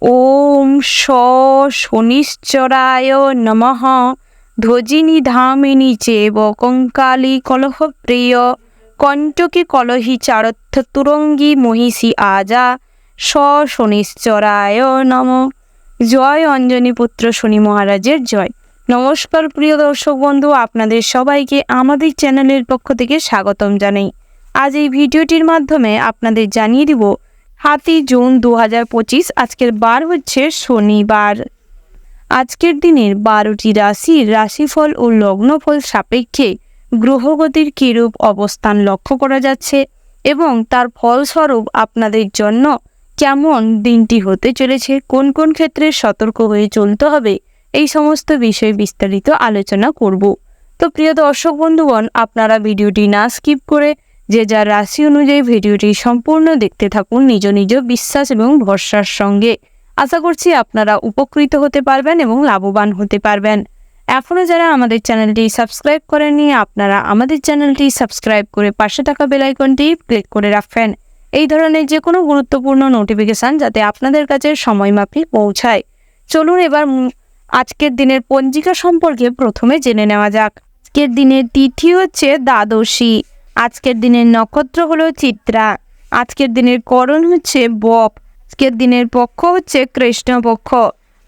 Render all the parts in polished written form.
ওম শনিশ্চরায় নমঃ। ধ্বজিনী ধামিনী চেব কঙ্কালী কলহপ্রিয় কণ্টকি কলহি চারথ তুরঙ্গী মহিষী আজা শনিশ্চরায় নম। জয় অঞ্জনী পুত্র শনি মহারাজের জয়। নমস্কার প্রিয় দর্শক বন্ধু, আপনাদের সবাইকে আমাদের চ্যানেলের পক্ষ থেকে স্বাগতম জানাই। আজ এই ভিডিওটির মাধ্যমে আপনাদের জানিয়ে দিব 7 জুন 2025, আজকের বার হচ্ছে শনিবার। আজকের দিনের 12টি রাশির রাশিফল ও লগ্নফল সাপেক্ষে গ্রহগতির কিরূপ অবস্থান লক্ষ্য করা যাচ্ছে এবং তার ফলস্বরূপ আপনাদের জন্য কেমন দিনটি হতে চলেছে, কোন কোন ক্ষেত্রে সতর্ক হয়ে চলতে হবে, এই সমস্ত বিষয়ে বিস্তারিত আলোচনা করব। তো প্রিয় দর্শক বন্ধুগণ, আপনারা ভিডিওটি না স্কিপ করে যে যার রাশি অনুযায়ী ভিডিওটি সম্পূর্ণ দেখতে থাকুন নিজ নিজ বিশ্বাস এবং ভরসার সঙ্গে। আশা করছি আপনারা উপকৃত হতে পারবেন এবং লাভবান হতে পারবেন। এখনও যারা আমাদের চ্যানেলটি সাবস্ক্রাইব করেননি, আপনারা আমাদের চ্যানেলটি সাবস্ক্রাইব করে পাশে থাকা বেল আইকনটি ক্লিক করে রাখবেন এই ধরনের যে কোনো গুরুত্বপূর্ণ নোটিফিকেশান যাতে আপনাদের কাছে সময়মাফিক পৌঁছায়। চলুন এবার আজকের দিনের পঞ্জিকা সম্পর্কে প্রথমে জেনে নেওয়া যাক। আজকের দিনের তিথি হচ্ছে দ্বাদশী। আজকের দিনের নক্ষত্র হলো চিত্রা। আজকের দিনের করণ হচ্ছে বপ। আজকের দিনের পক্ষ হচ্ছে কৃষ্ণপক্ষ।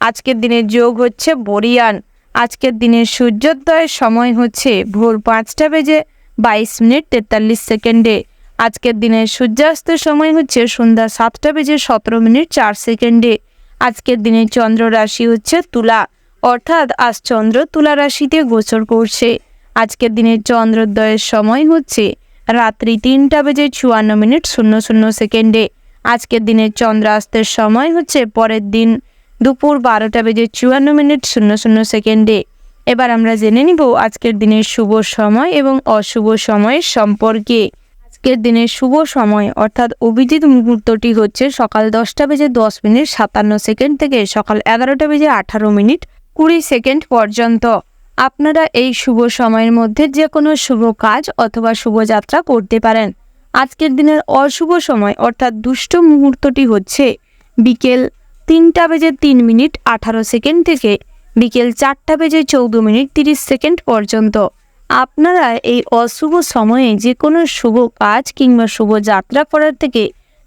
আজকের দিনের যোগ হচ্ছে বরিয়ান। আজকের দিনের সূর্যোদয়ের সময় হচ্ছে ভোর 5:22:43। আজকের দিনের সূর্যাস্তের সময় হচ্ছে সন্ধ্যা 7:17:04। আজকের দিনের চন্দ্র রাশি হচ্ছে তুলা, অর্থাৎ আজ চন্দ্র তুলা রাশিতে গোচর করছে। আজকের দিনের চন্দ্রোদয়ের সময় হচ্ছে রাত্রি 3:54:00। আজকের দিনের চন্দ্রাস্তের সময় হচ্ছে পরের দিন দুপুর 12:54:00। এবার আমরা জেনে নিব আজকের দিনের শুভ সময় এবং অশুভ সময়ের সম্পর্কে। আজকের দিনের শুভ সময় অর্থাৎ অভিজিৎ মুহূর্তটি হচ্ছে সকাল 10:10:57 থেকে সকাল 11:18:20 পর্যন্ত। আপনারা এই শুভ সময়ের মধ্যে যে কোনো শুভ কাজ অথবা শুভযাত্রা করতে পারেন। আজকের দিনের অশুভ সময় অর্থাৎ দুষ্ট মুহূর্তটি হচ্ছে বিকেল 3:03:18 থেকে বিকেল 4:14:30 পর্যন্ত। আপনারা এই অশুভ সময়ে যে কোনো শুভ কাজ কিংবা শুভযাত্রা করার থেকে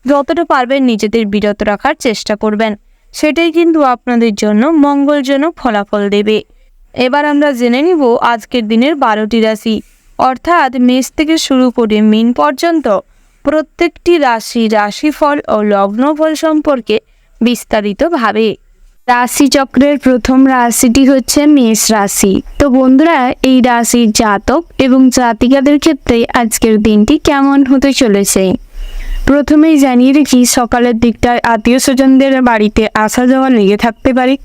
যতটা পারবেন নিজেদের বিরত রাখার চেষ্টা করবেন, সেটাই কিন্তু আপনাদের জন্য মঙ্গলজনক ফলাফল দেবে। এবার আমরা জেনে নিব আজকের দিনের 12টি রাশি অর্থাৎ মেষ থেকে শুরু করে মীন পর্যন্ত প্রত্যেকটি রাশিফল ও লগ্নফল সম্পর্কে বিস্তারিতভাবে। রাশিচক্রের প্রথম রাশিটি হচ্ছে মেষ রাশি। তো বন্ধুরা, এই রাশির জাতক এবং জাতিকাদের ক্ষেত্রে আজকের দিনটি কেমন হতে চলেছে প্রথমেই জানিয়ে রেখি, সকালের দিকটায় আত্মীয় স্বজনদের বাড়িতে আসা যাওয়া লেগে থাকতে পারে।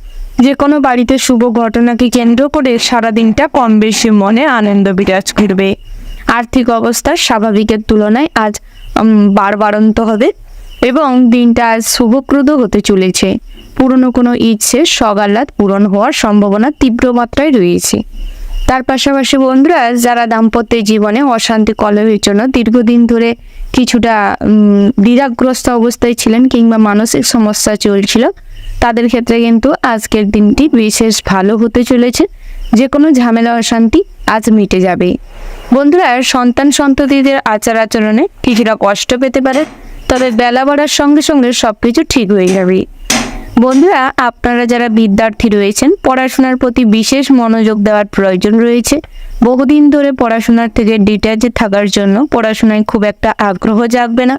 যে কোনো বাড়িতে শুভ ঘটনাকে কেন্দ্র করে সারাদিনটা কম বেশি মনে আনন্দ বিরাজ করবে। আর্থিক অবস্থা স্বাভাবিকের তুলনায় আজ বাড়ন্ত হবে এবং দিনটা আজ শুভপ্রদ হতে চলেছে। পুরনো কোনো ইচ্ছে সগাল্লাদ পূরণ হওয়ার সম্ভাবনা তীব্র মাত্রায় রয়েছে। তার পাশাপাশি বন্ধুরা, যারা দাম্পত্য জীবনে অশান্তি কলহের জন্য দীর্ঘদিন ধরে কিছুটা দ্বিধাগ্রস্ত অবস্থায় ছিলেন কিংবা মানসিক সমস্যা চলছিল, তাদের ক্ষেত্রে কিন্তু আজকের দিনটি বিশেষ ভালো হতে চলেছে। যে কোনো ঝামেলা অশান্তি আজ মিটে যাবে। বন্ধুরা, সন্ততিদের আচার আচরণে কিছুটা কষ্ট পেতে পারে, তবে বেলা বাড়ার সঙ্গে সঙ্গে সব কিছু ঠিক হয়ে যাবে। বন্ধুরা, আপনারা যারা বিদ্যার্থী রয়েছেন, পড়াশোনার প্রতি বিশেষ মনোযোগ দেওয়ার প্রয়োজন রয়েছে। বহুদিন ধরে পড়াশোনার থেকে ডিট্যাচে থাকার জন্য পড়াশোনায় খুব একটা আগ্রহ জাগবে না।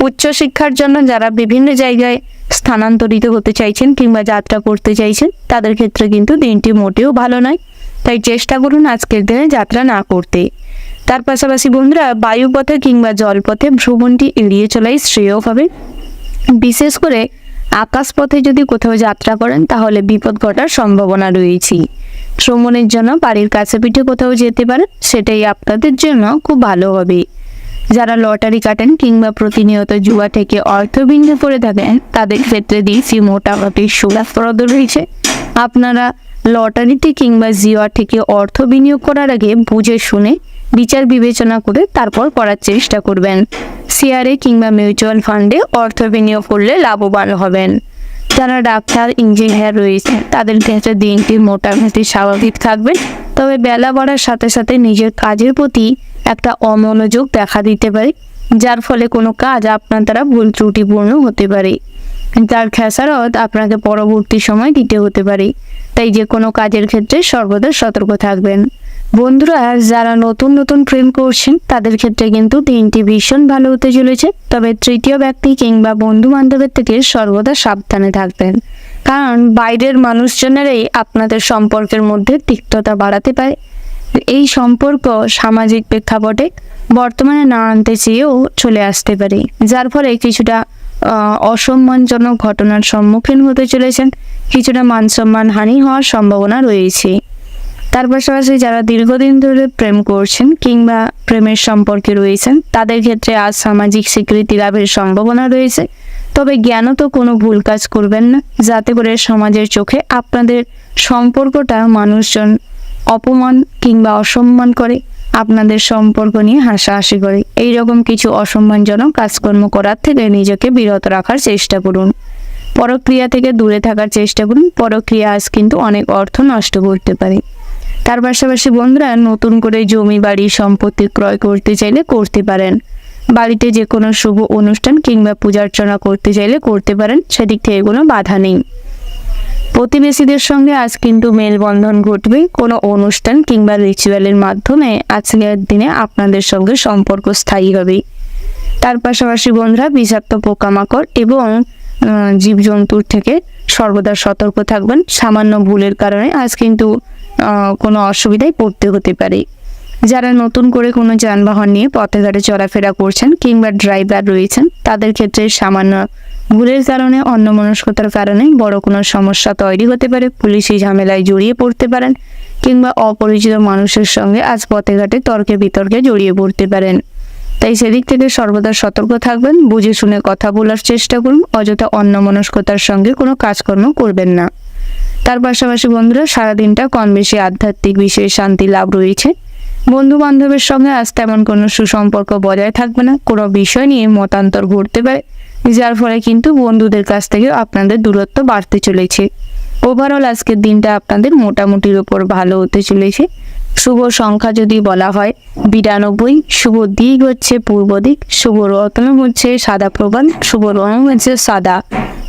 উচ্চশিক্ষার জন্য যারা বিভিন্ন জায়গায় স্থানান্তরিত হতে চাইছেন কিংবা যাত্রা করতে চাইছেন, তাদের ক্ষেত্রে কিন্তু দিনটি মোটেও ভালো নয়। তাই চেষ্টা করুন আজকের দিনে যাত্রা না করতে। তার পাশাপাশি বন্ধুরা, বায়ুপথে কিংবা জলপথে ভ্রমণটি এড়িয়ে চলাই শ্রেয় হবে। বিশেষ করে আকাশপথে যদি কোথাও যাত্রা করেন তাহলে বিপদ ঘটার সম্ভাবনা রয়েছে। ভ্রমণের জন্য বাড়ির কাছে পিঠে কোথাও যেতে পারেন, সেটাই আপনাদের জন্য খুব ভালো হবে। যারা লটারি কাটেন কিংবা প্রতিনিয়ত জুয়া থেকে অর্থ বিনিয়োগ করে থাকেন, তাদের ক্ষেত্রে দিয়েছি মোটামুটি সুলাভপ্রদ রয়েছে। আপনারা লটারিতে কিংবা জুয়া থেকে অর্থ বিনিয়োগ করার আগে বুঝে শুনে বিচার বিবেচনা করে তারপর করার চেষ্টা করবেন। শেয়ারে কিংবা মিউচুয়াল ফান্ডে অর্থ বিনিয়োগ করলে লাভবান হবেন। যারা ডাক্তার ইঞ্জিনিয়ার রয়েছে তাদের ক্ষেত্রে দিনটি মোটামুটি স্বাভাবিক থাকবে, তবে বেলা বাড়ার সাথে সাথে নিজের কাজের প্রতি একটা অমনোযোগ দেখা দিতে পারে, যার ফলে কোনো কাজ আপনার দ্বারা ভুল ত্রুটিপূর্ণ হতে পারে, তার খেসারত আপনাকে পরবর্তী সময় দিতে হতে পারে। তাই যে কোনো কাজের ক্ষেত্রে সর্বদা সতর্ক থাকবেন। বন্ধুরা, যারা নতুন নতুন প্রেম করছেন তাদের ক্ষেত্রে কিন্তু দিনটি ভীষণ ভালো হতে চলেছে, তবে তৃতীয় ব্যক্তি কিংবা বন্ধু বান্ধবের থেকে সর্বদা সাবধানে থাকবেন, কারণ বাইরের মানুষজনেরাই আপনাদের সম্পর্কের মধ্যে তিক্ততা বাড়াতে পারে। এই সম্পর্ক সামাজিক প্রেক্ষাপটে বর্তমানে না আনতে চেয়েও চলে আসতে পারে, যার ফলে কিছুটা অসম্মানজনক ঘটনার সম্মুখীন হতে চলেছেন, কিছুটা মান সম্মান হানি হওয়ার সম্ভাবনা রয়েছে। তার পাশাপাশি যারা দীর্ঘদিন ধরে প্রেম করছেন কিংবা প্রেমের সম্পর্কে রয়েছেন তাদের ক্ষেত্রে আজ সামাজিক স্বীকৃতি লাভের সম্ভাবনা রয়েছে, তবে জ্ঞানত কোনো ভুল কাজ করবেন না, যাতে করে সমাজের চোখে আপনাদের সম্পর্কটা মানুষজন অপমান কিংবা অসম্মান করে, আপনাদের সম্পর্ক নিয়ে হাসাহাসি করে। এইরকম কিছু অসম্মানজনক কাজকর্ম করার থেকে নিজেকে বিরত রাখার চেষ্টা করুন। পরক্রিয়া থেকে দূরে থাকার চেষ্টা করুন, পরক্রিয়া আজ কিন্তু অনেক অর্থ নষ্ট করতে পারে। তার পাশাপাশি বন্ধুরা, নতুন করে জমি বাড়ি সম্পত্তি ক্রয় করতে চাইলে করতে পারেন, বাড়িতে যে কোনো শুভ অনুষ্ঠান কিংবা পূজার্চনা করতে চাইলে করতে পারেন, সেদিক থেকে কোনো বাধা নেই। প্রতিবেশীদের সঙ্গে আজ কিন্তু মেলবন্ধন ঘটবে, কোনো অনুষ্ঠান কিংবা রিচুয়ালের মাধ্যমে আজকের দিনে আপনাদের সঙ্গে সম্পর্ক স্থায়ী হবে। তার পাশাপাশি বন্ধুরা, বিষাক্ত পোকামাকড় এবং জীবজন্তুর থেকে সর্বদা সতর্ক থাকবেন। সামান্য ভুলের কারণে আজ কিন্তু কোনো অসুবিধায় পড়তে হতে পারে। যারা নতুন করে কোনো যানবাহন নিয়ে পথে ঘাটে চলাফেরা করছেন কিংবা ড্রাইভার রয়েছেন তাদের ক্ষেত্রে সামান্য ভুলের কারণে, অন্যমনস্কতার কারণে বড় কোনো সমস্যা তৈরি হতে পারে, পুলিশি ঝামেলায় জড়িয়ে পড়তে পারেন কিংবা অপরিচিত মানুষের সঙ্গে আজ পথে ঘাটে তর্কে বিতর্কে জড়িয়ে পড়তে পারেন। তাই সেদিক থেকে সর্বদা সতর্ক থাকবেন, বুঝে শুনে কথা বলার চেষ্টা করুন, অযথা অন্যমনস্কতার সঙ্গে কোনো কাজকর্ম করবেন না। তার পাশাপাশি বন্ধুরা, সারাদিনটা কম বেশি আধ্যাত্মিক বিষয়ে শান্তি লাভ রয়েছে। বন্ধু বান্ধবের সঙ্গে আজ তেমন কোনো সুসম্পর্ক বজায় থাকবে না, কোনো বিষয় নিয়ে মতান্তর ঘটতে পারে, যার ফলে কিন্তু বন্ধুদের কাছ থেকে আপনাদের দূরত্ব বাড়তে চলেছে। ওভারঅল আজকের দিনটা আপনাদের মোটামুটির উপর ভালো হতে চলেছে। শুভ সংখ্যা যদি বলা হয় 92, শুভ দিক হচ্ছে পূর্ব দিক, শুভ রত্ন হচ্ছে সাদা প্রবাল, শুভ রং হচ্ছে সাদা।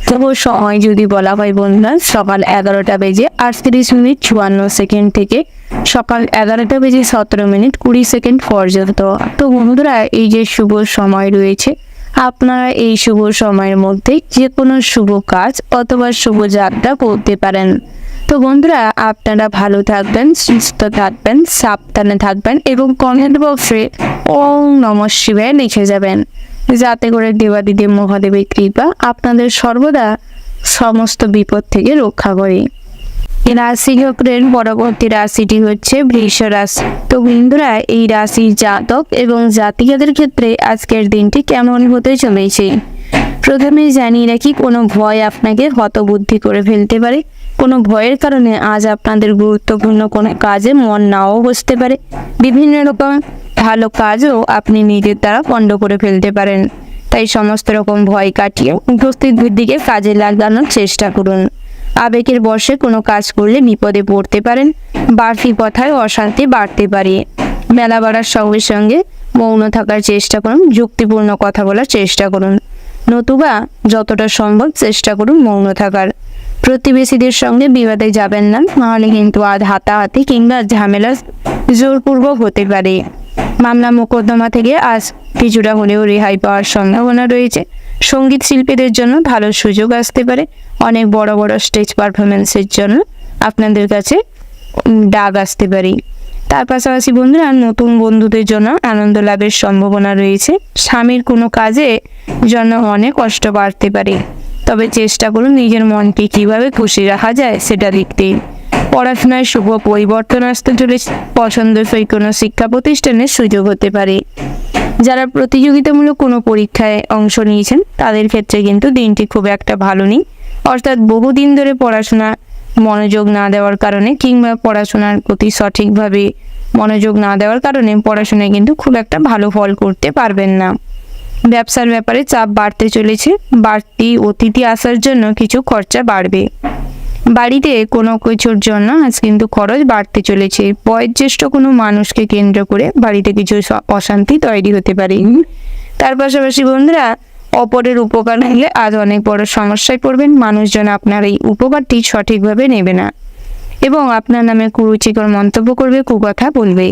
শুভ সময় যদি বলা হয় বন্ধুরা, সকাল 11:38:54 থেকে সকাল 11:17:20 পর্যন্ত। তো বন্ধুরা, এই যে শুভ সময় রয়েছে, আপনারা এই শুভ সময়ের মধ্যে যে কোনো শুভ কাজ অথবা শুভ যাত্রা করতে পারেন। তো বন্ধুরা, আপনারা ভালো থাকবেন, সুস্থ থাকবেন, সাবধানে থাকবেন এবং কমেন্ট বক্সে ওম নমঃ শিবায় লিখে যাবেন, যাতে করে দেবাদিদেব মহাদেবের কৃপা আপনাদের সর্বদা সমস্ত বিপদ থেকে রক্ষা করে। রাশি চক্রের পরবর্তী রাশিটি হচ্ছে বৃষ রাশি। তো বন্ধুরা, এই রাশির জাতক এবং জাতিকাদের ক্ষেত্রে আজকের দিনটি কেমন হতে চলেছে প্রথমে জানিয়ে রাখি, কোনো ভয় আপনাকে হতবুদ্ধি করে ফেলতে পারে। কোনো ভয়ের কারণে আজ আপনাদের গুরুত্বপূর্ণ কোনো কাজে মন নাও বসতে পারে। বিভিন্ন রকম ভালো কাজও আপনি নিজের দ্বারা পণ্ড করে ফেলতে পারেন। তাই সমস্ত রকম ভয় কাটিয়ে উপস্থিত বুদ্ধিকে কাজে লাগানোর চেষ্টা করুন। আবেগের বশে কোনো কাজ করলে বিপদে পড়তে পারেন, বাড়তি কথায় অশান্তি বাড়তে পারে। মেলা বাড়ার সঙ্গে সঙ্গে মৌন থাকার চেষ্টা করুন, যুক্তিপূর্ণ কথা বলার চেষ্টা করুন, নতুবা যতটা সম্ভব চেষ্টা করুন মৌন থাকার। প্রতিবেশীদের সঙ্গে বিবাদে যাবেন না, নাহলে কিন্তু আজ হাতাহাতি কিংবা ঝামেলা জোরপূর্বক হতে পারে। মামলা মোকদ্দমা থেকে আজ কিছুটা হলেও রেহাই পাওয়ার সম্ভাবনা রয়েছে। সঙ্গীত শিল্পীদের জন্য ভালো সুযোগ আসতে পারে। অনেক বড় বড় স্টেজ পারফরমেন্সের জন্য আপনাদের কাছে ডাক আসতে পারে। তার পাশাপাশি বন্ধুরা, নতুন বন্ধুদের জন্য আনন্দ লাভের সম্ভাবনা রয়েছে। স্বামীর কোনো কাজে জন্য অনেক কষ্ট বাড়তে পারে, তবে চেষ্টা করুন নিজের মনকে কিভাবে খুশি রাখা যায় সেটা দেখতে। পড়াশোনায় শুভ পরিবর্তন আসতে চলেছে। পছন্দসই কোনো শিক্ষা প্রতিষ্ঠানের সুযোগ হতে পারে। যারা প্রতিযোগিতামূলক কোনো পরীক্ষায় অংশ নিয়েছেন তাদের ক্ষেত্রে কিন্তু দিনটি খুব একটা ভালো নেই, অর্থাৎ বহুদিন ধরে পড়াশোনা মনোযোগ না দেওয়ার কারণে কিংবা পড়াশোনার প্রতি সঠিকভাবে মনোযোগ না দেওয়ার কারণে পড়াশোনায় কিন্তু খুব একটা ভালো ফল করতে পারবেন না। ব্যবসার ব্যাপারে চাপ বাড়তে চলেছে, বাড়তি অতিথি আসার জন্য কিছু খরচা বাড়বে। বাড়িতে কোনো কিছুর জন্য আজ কিন্তু খরচ বাড়তে চলেছে। বয়োজ্যেষ্ঠ কোনো মানুষকে কেন্দ্র করে বাড়িতে কিছু অশান্তি তৈরি হতে পারে। তার পাশাপাশি বন্ধুরা, অপরের উপকার নিলে আজ অনেক বড় সমস্যায় পড়বেন। মানুষজন আপনার এই উপকারটি সঠিকভাবে নেবে না এবং আপনার নামে কুরুচিকর মন্তব্য করবে, কুকথা বলবে।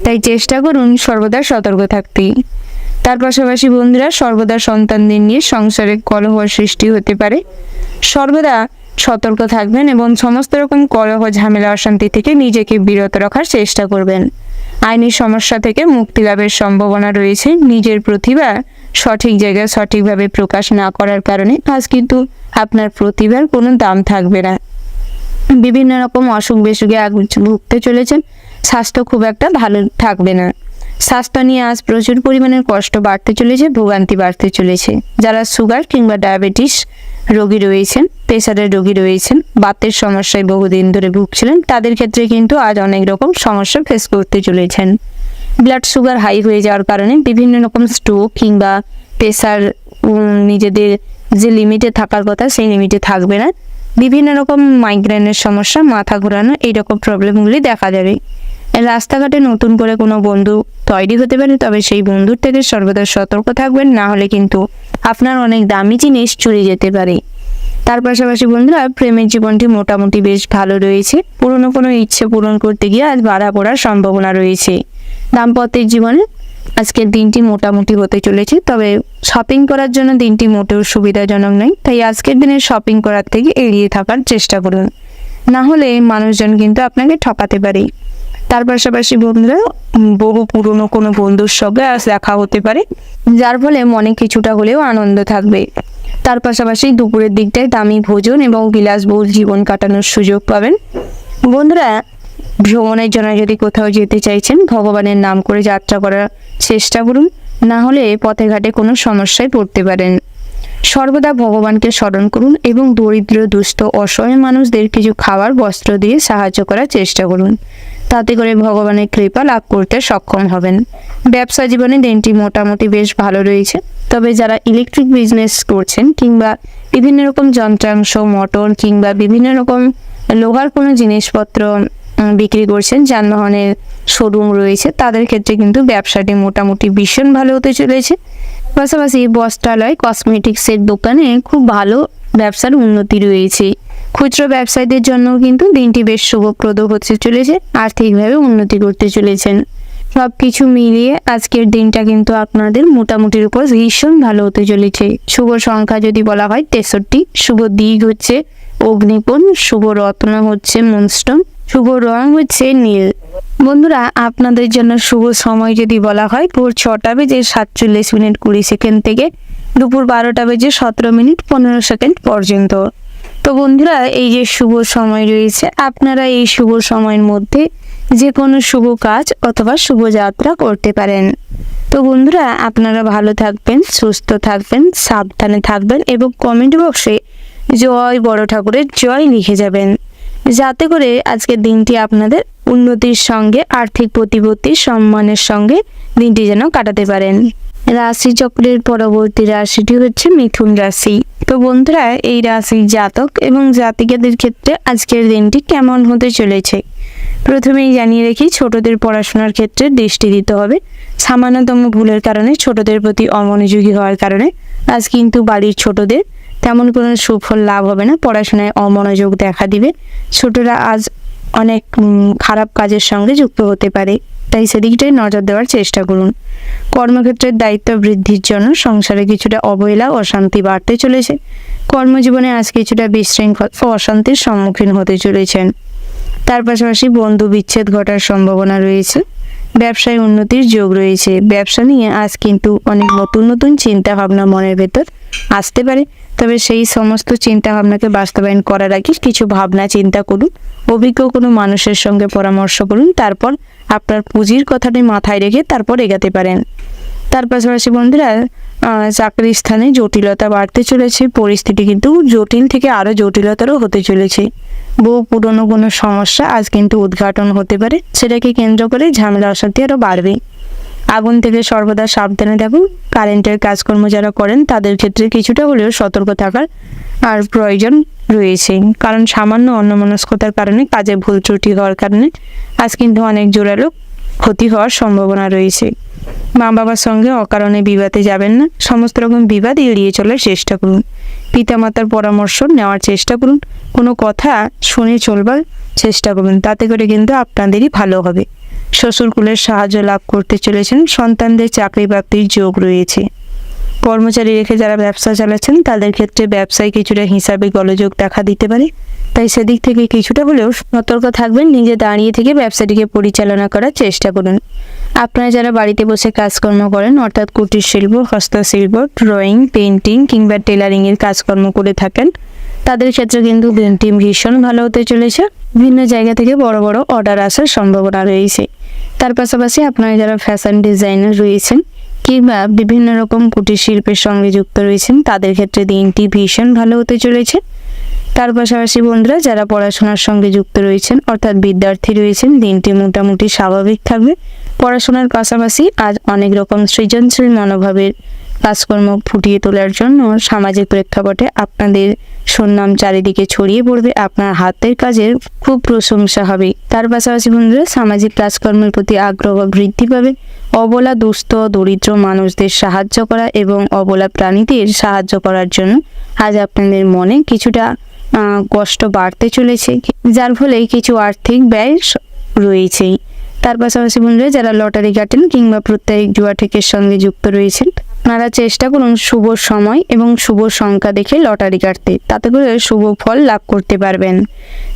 তাই চেষ্টা করুন সর্বদা সতর্ক থাকতে। তার পাশাপাশি বন্ধুরা, সর্বদা সন্তানদের নিয়ে সংসারে কলহ সৃষ্টি হতে পারে। সর্বদা সতর্ক থাকবেন এবং সমস্ত রকম কলহ, ঝামেলা, অশান্তি থেকে নিজেকে বিরত রাখার চেষ্টা করবেন। আইনি সমস্যা থেকে মুক্তি লাভের সম্ভাবনা রয়েছে। নিজের প্রতিভা সঠিক জায়গায় সঠিকভাবে প্রকাশ না করার কারণে আজ কিন্তু আপনার প্রতিভার কোনো দাম থাকবে না। বিভিন্ন রকম অসুখ বিসুখে ভুগতে চলেছেন। স্বাস্থ্য খুব একটা ভালো থাকবে না। স্বাস্থ্য নিয়ে আজ প্রচুর পরিমাণের কষ্ট বাড়তে চলেছে, ভোগান্তি বাড়তে চলেছে। যারা সুগার কিংবা ডায়াবেটিস রোগী রয়েছেন, প্রেসারের রোগী রয়েছেন, বাতের সমস্যায় বহুদিন ধরে ভুগছিলেন, তাদের ক্ষেত্রে কিন্তু আজ অনেক রকম সমস্যা ফেস করতে চলেছেন। ব্লাড সুগার হাই হয়ে যাওয়ার কারণে বিভিন্ন রকম স্ট্রোক কিংবা প্রেসার নিজেদের যে লিমিটে থাকার কথা সেই লিমিটে থাকবে না। বিভিন্ন রকম মাইগ্রেনের সমস্যা, মাথা ঘোরানো, এইরকম প্রবলেমগুলি দেখা যাবে। রাস্তাঘাটে নতুন করে কোনো বন্ধু তৈরি হতে পারে, তবে সেই বন্ধুর থেকে সর্বদা সতর্ক থাকবেন, না হলে কিন্তু আপনার অনেক দামি জিনিস চুরি যেতে পারে। তার পাশাপাশি বন্ধুরা, প্রেমের জীবনটি মোটামুটি বেশ ভালো রয়েছে। পুরনো কোনো ইচ্ছে পূরণ করতে গিয়ে আজ বাধা পড়ার সম্ভাবনা রয়েছে। দাম্পত্যের জীবনে আজকের দিনটি মোটামুটি হতে চলেছে, তবে শপিং করার জন্য দিনটি মোটেও সুবিধাজনক নয়। তাই আজকের দিনে শপিং করার থেকে এড়িয়ে থাকার চেষ্টা করুন, না হলে মানুষজন কিন্তু আপনাকে ঠকাতে পারে। তার পাশাপাশি বন্ধুরা, বহু পুরনো কোনো বন্ধুর সঙ্গে আজ দেখা হতে পারে, যার ফলে মনে কিছুটা হলেও আনন্দ থাকবে। তার পাশাপাশি দুপুরের দিকটায় দামি ভোজন এবং বিলাসবহুল জীবন কাটানোর সুযোগ পাবেন। বন্ধুরা, ভ্রমণের জন্য যদি কোথাও যেতে চাইছেন, ভগবানের নাম করে যাত্রা করার চেষ্টা করুন, না হলে পথে ঘাটে কোনো সমস্যায় পড়তে পারেন। সর্বদা ভগবানকে স্মরণ করুন এবং দরিদ্র, দুস্থ, অসহায় মানুষদের কিছু খাবার, বস্ত্র দিয়ে সাহায্য করার চেষ্টা করুন। তাতে করে ভগবানের কৃপা লাভ করতে সক্ষম হবেন। ব্যবসা জীবনে দিনটি মোটামুটি বেশ ভালো রয়েছে, তবে যারা ইলেকট্রিক বিজনেস করছেন কিংবা বিভিন্ন রকম যন্ত্রাংশ, মোটর কিংবা বিভিন্ন রকম লোহার কোনো জিনিসপত্র বিক্রি করছেন, যানবাহনের শোরুম রয়েছে, তাদের ক্ষেত্রে কিন্তু ব্যবসাটি মোটামুটি ভীষণ ভালো হতে চলেছে। পাশাপাশি বস্ত্রালয়, কসমেটিক্সের দোকানে খুব ভালো ব্যবসার উন্নতি রয়েছে। খুচরো ব্যবসায়ীদের জন্য কিন্তু দিনটি বেশ শুভপ্রদ হতে চলেছে, আর্থিকভাবে উন্নতি করতে চলেছেন। সব কিছু মিলিয়ে আজকের দিনটা কিন্তু আপনাদের মোটামুটির উপর ভীষণ ভালো হতে চলেছে। শুভ সংখ্যা যদি বলা হয় 63, শুভ দিক হচ্ছে অগ্নিকোণ, শুভ রত্ন হচ্ছে মুনস্টোন, শুভ রং হচ্ছে নীল। বন্ধুরা, আপনাদের জন্য শুভ সময় যদি বলা হয় ভোর 6টা বেজে 47 মিনিট 20 সেকেন্ড থেকে দুপুর 12টা বেজে 17 মিনিট 15 সেকেন্ড পর্যন্ত। তো বন্ধুরা, এই যে শুভ সময় রয়েছে, আপনারা এই শুভ সময়ের মধ্যে যে কোনো শুভ কাজ অথবা শুভ যাত্রা করতে পারেন। তো বন্ধুরা, আপনারা ভালো থাকবেন, সুস্থ থাকবেন, সাবধানে থাকবেন এবং কমেন্ট বক্সে জয় বড় ঠাকুরের জয় লিখে যাবেন, যাতে করে আজকের দিনটি আপনাদের উন্নতির সঙ্গে, আর্থিক প্রতিপত্তি, সম্মানের সঙ্গে দিনটি যেন কাটাতে পারেন। রাশি চক্রের পরবর্তী রাশিটি হচ্ছে মিথুন রাশি। তো বন্ধুরা, এই রাশির জাতক এবং জাতিকাদের ক্ষেত্রে আজকের দিনটি কেমন হতে চলেছে প্রথমেই জানিয়ে রেখি, ছোটদের পড়াশোনার ক্ষেত্রে দৃষ্টি দিতে হবে। সামান্যতম ভুলের কারণে, ছোটদের প্রতি অমনোযোগী হওয়ার কারণে আজ কিন্তু বাড়ির ছোটদের তেমন কোনো সুফল লাভ হবে না, পড়াশোনায় অমনোযোগ দেখা দিবে। ছোটরা আজ অনেক খারাপ কাজের সঙ্গে যুক্ত হতে পারে, তাই সেদিকটাই নজর দেওয়ার চেষ্টা করুন। কর্মক্ষেত্রের দায়িত্ব বৃদ্ধির জন্য সংসারে কিছুটা অবহেলা, অশান্তি বাড়তে চলেছে। কর্মজীবনে আজ কিছুটা বিশৃঙ্খল ও অশান্তির সম্মুখীন হতে চলেছেন। তার পাশাপাশি বন্ধু বিচ্ছেদ ঘটার সম্ভাবনা রয়েছে। ব্যবসায় উন্নতির যোগ রয়েছে। ব্যবসা নিয়ে আজ কিন্তু অনেক নতুন নতুন চিন্তা ভাবনা মনের ভেতর আসতে পারে, তবে সেই সমস্ত চিন্তা ভাবনাকে বাস্তবায়ন করার আগে কিছু ভাবনা চিন্তা করুন, অভিজ্ঞ কোনো মানুষের সঙ্গে পরামর্শ করুন, তারপর আপনার পুঁজির কথাটি মাথায় রেখে তারপর এগাতে পারেন। তার পাশাপাশি বন্ধুরা, চাকরির স্থানে জটিলতা বাড়তে চলেছে। পরিস্থিতি কিন্তু জটিল থেকে আরও জটিলতারও হতে চলেছে। বহু পুরনো কোনো সমস্যা আজ কিন্তু উদ্ঘাটন হতে পারে, সেটাকে কেন্দ্র করে ঝামেলা অশান্তি আরও বাড়বে। আগুন থেকে সর্বদা সাবধানে থাকুন। কারেন্টের কাজকর্ম যারা করেন তাদের ক্ষেত্রে কিছুটা হলেও সতর্ক থাকার আর প্রয়োজন রয়েছে, কারণ সামান্য অন্যমনস্কতার কারণে কাজে ভুল ত্রুটি হওয়ার কারণে আজ কিন্তু অনেক জোরালো ক্ষতি হওয়ার সম্ভাবনা রয়েছে। মা বাবার সঙ্গে অকারণে বিবাদে যাবেন না, সমস্ত রকম বিবাদ এড়িয়ে চলার চেষ্টা করুন। পিতামাতার পরামর্শ নেওয়ার চেষ্টা করুন, কোনো কথা শুনে চলবার চেষ্টা করুন, তাতে করে কিন্তু আপনাদেরই ভালো হবে। শ্বশুরকুলের সাহায্য লাভ করতে চলেছেন, সন্তানদের চাকরি প্রাপ্তির যোগ রয়েছে। কর্মচারী রেখে যারা ব্যবসা চালাচ্ছেন তাদের ক্ষেত্রে ব্যবসায় কিছুটা হিসাবে গোলযোগ দেখা দিতে পারে, তাই সেদিক থেকে কিছুটা হলেও সতর্ক থাকবেন। নিজে দাঁড়িয়ে থেকে ব্যবসাটিকে পরিচালনা করার চেষ্টা করুন। আপনারা যারা বাড়িতে বসে কাজকর্ম করেন, অর্থাৎ কুটির শিল্প, হস্তশিল্প, ড্রয়িং, পেন্টিং কিংবা টেলারিংয়ের কাজকর্ম করে থাকেন, তাদের ক্ষেত্রে কিন্তু দিনটি ভীষণ ভালো হতে চলেছে। বিভিন্ন জায়গা থেকে বড় বড় অর্ডার আসার সম্ভাবনা রয়েছে। তার পাশাপাশি আপনারা যারা ফ্যাশন ডিজাইনার রয়েছেন কিংবা বিভিন্ন রকম কুটির শিল্পের সঙ্গে যুক্ত রয়েছেন, তাদের ক্ষেত্রে দিনটি ভীষণ ভালো হতে চলেছে। তার পাশাপাশি বন্ধুরা যারা পড়াশোনার সঙ্গে যুক্ত রয়েছেন, অর্থাৎ বিদ্যার্থী রয়েছেন, দিনটি মোটামুটি স্বাভাবিক থাকবে। পড়াশোনার পাশাপাশি আজ অনেক রকম সৃজনশীল মনোভাবের কাজকর্ম ফুটিয়ে তোলার জন্য সামাজিক প্রেক্ষাপটে আপনাদের সুনাম চারিদিকে ছড়িয়ে পড়বে, আপনার হাতের কাজের খুব প্রশংসা হবে। তার পাশাপাশি বন্ধুরা সামাজিক কাজকর্মের প্রতি আগ্রহ বৃদ্ধি পাবে। অবলা, দুস্থ, দরিদ্র মানুষদের সাহায্য করা এবং অবলা প্রাণীদের সাহায্য করার জন্য আজ আপনাদের মনে কিছুটা কষ্ট বাড়তে চলেছে, যার ফলে কিছু আর্থিক ব্যয় রয়েছেই। তার পাশাপাশি বন্ধুরা যারা লটারি কাটেন কিংবা প্রত্যেক জুয়া ঠেকের সঙ্গে যুক্ত রয়েছেন, আপনারা চেষ্টা করুন শুভ সময় এবং শুভ সংখ্যা দেখে লটারি কাটতে, তাতে করে শুভ ফল লাভ করতে পারবেন।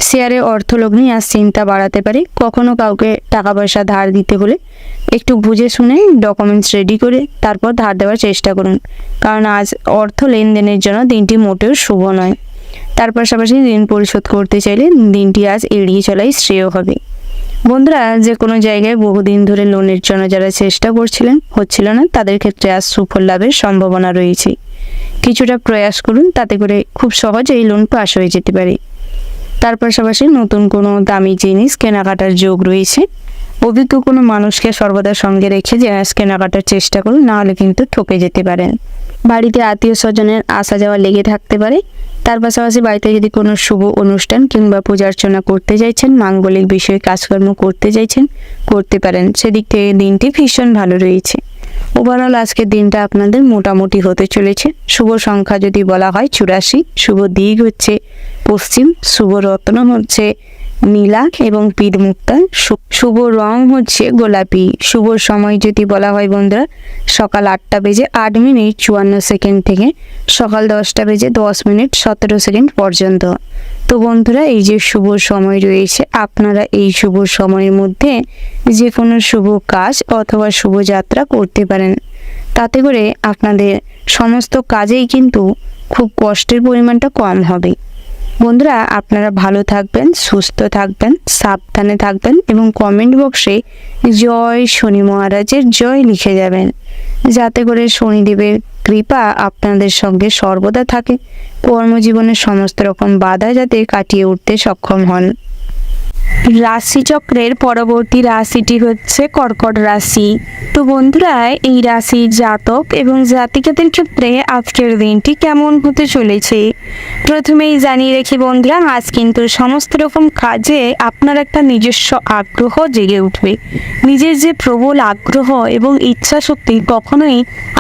শেয়ারে অর্থলগ্নি আজ চিন্তা বাড়াতে পারে। কখনো কাউকে টাকা পয়সা ধার দিতে হলে একটু বুঝে শুনে ডকুমেন্টস রেডি করে তারপর ধার দেওয়ার চেষ্টা করুন, কারণ আজ অর্থ লেনদেনের জন্য দিনটি মোটেও শুভ নয়। তার পাশাপাশি ঋণ পরিশোধ করতে চাইলে দিনটি আজ এড়িয়ে চলাই শ্রেয় হবে। বন্ধুরা যে কোনো জায়গায় বহুদিন ধরে লোনের জন্য যারা চেষ্টা করছিলেন, হচ্ছিল না, তাদের ক্ষেত্রে আজ সুফল লাভের সম্ভাবনা রয়েছে। কিছুটা প্রয়াস করুন, তাতে করে খুব সহজেই লোন পাস হয়ে যেতে পারে। তার পাশাপাশি নতুন কোনো দামি জিনিস কেনাকাটার যোগ রয়েছে। অভিজ্ঞ কোনো মানুষকে সর্বদা সঙ্গে রেখে জিনিস কেনাকাটার চেষ্টা করুন, নাহলে কিন্তু ঠকে যেতে পারেন। বাড়িতে আত্মীয় স্বজনের আসা যাওয়া লেগে থাকতে পারে। তার পাশাপাশি বাড়িতে যদি কোনো শুভ অনুষ্ঠান কিংবা পূজা অর্চনা করতে চাইছেন, মাঙ্গলিক বিষয়ে কাজকর্ম করতে চাইছেন, করতে পারেন। সেদিক থেকে দিনটি ভীষণ ভালো রয়েছে। ওভারঅল আজকের দিনটা আপনাদের মোটামুটি হতে চলেছে। শুভ সংখ্যা যদি বলা হয় 84, শুভ দিক হচ্ছে পশ্চিম, শুভ রত্ন হচ্ছে নীলা এবং পীর মুক্তা, শুভ রং হচ্ছে গোলাপি। শুভ সময় যদি বলা হয় বন্ধুরা সকাল 8টা বেজে 8 মিনিট 54 সেকেন্ড থেকে সকাল 10টা বেজে 10 মিনিট 17 সেকেন্ড পর্যন্ত। তো বন্ধুরা এই যে শুভ সময় রয়েছে, আপনারা এই শুভ সময়ের মধ্যে যে কোনো শুভ কাজ অথবা শুভ যাত্রা করতে পারেন, তাতে করে আপনাদের সমস্ত কাজেই কিন্তু খুব কষ্টের পরিমাণটা কম হবে। বন্ধুরা আপনারা ভালো থাকবেন, সুস্থ থাকবেন, সাবধানে থাকবেন এবং কমেন্ট বক্সে জয় শনি মহারাজের জয় লিখে যাবেন, যাতে করে শনিদেবের কৃপা আপনাদের সঙ্গে সর্বদা থাকে। কর্মজীবনের সমস্ত রকম বাধা যাতে কাটিয়ে উঠতে সক্ষম হন। রাশিচক্রের পরবর্তী রাশিটি হচ্ছে কর্কট রাশি। তো বন্ধুরা এই রাশির জাতক এবং জাতিকাদের ক্ষেত্রে আজকের দিনটি কেমন হতে চলেছে প্রথমেই জানিয়ে রেখে বন্ধুরা, আজ কিন্তু সমস্ত রকম কাজে আপনার একটা নিজস্ব আগ্রহ জেগে উঠবে। নিজের যে প্রবল আগ্রহ এবং ইচ্ছা শক্তি কখনোই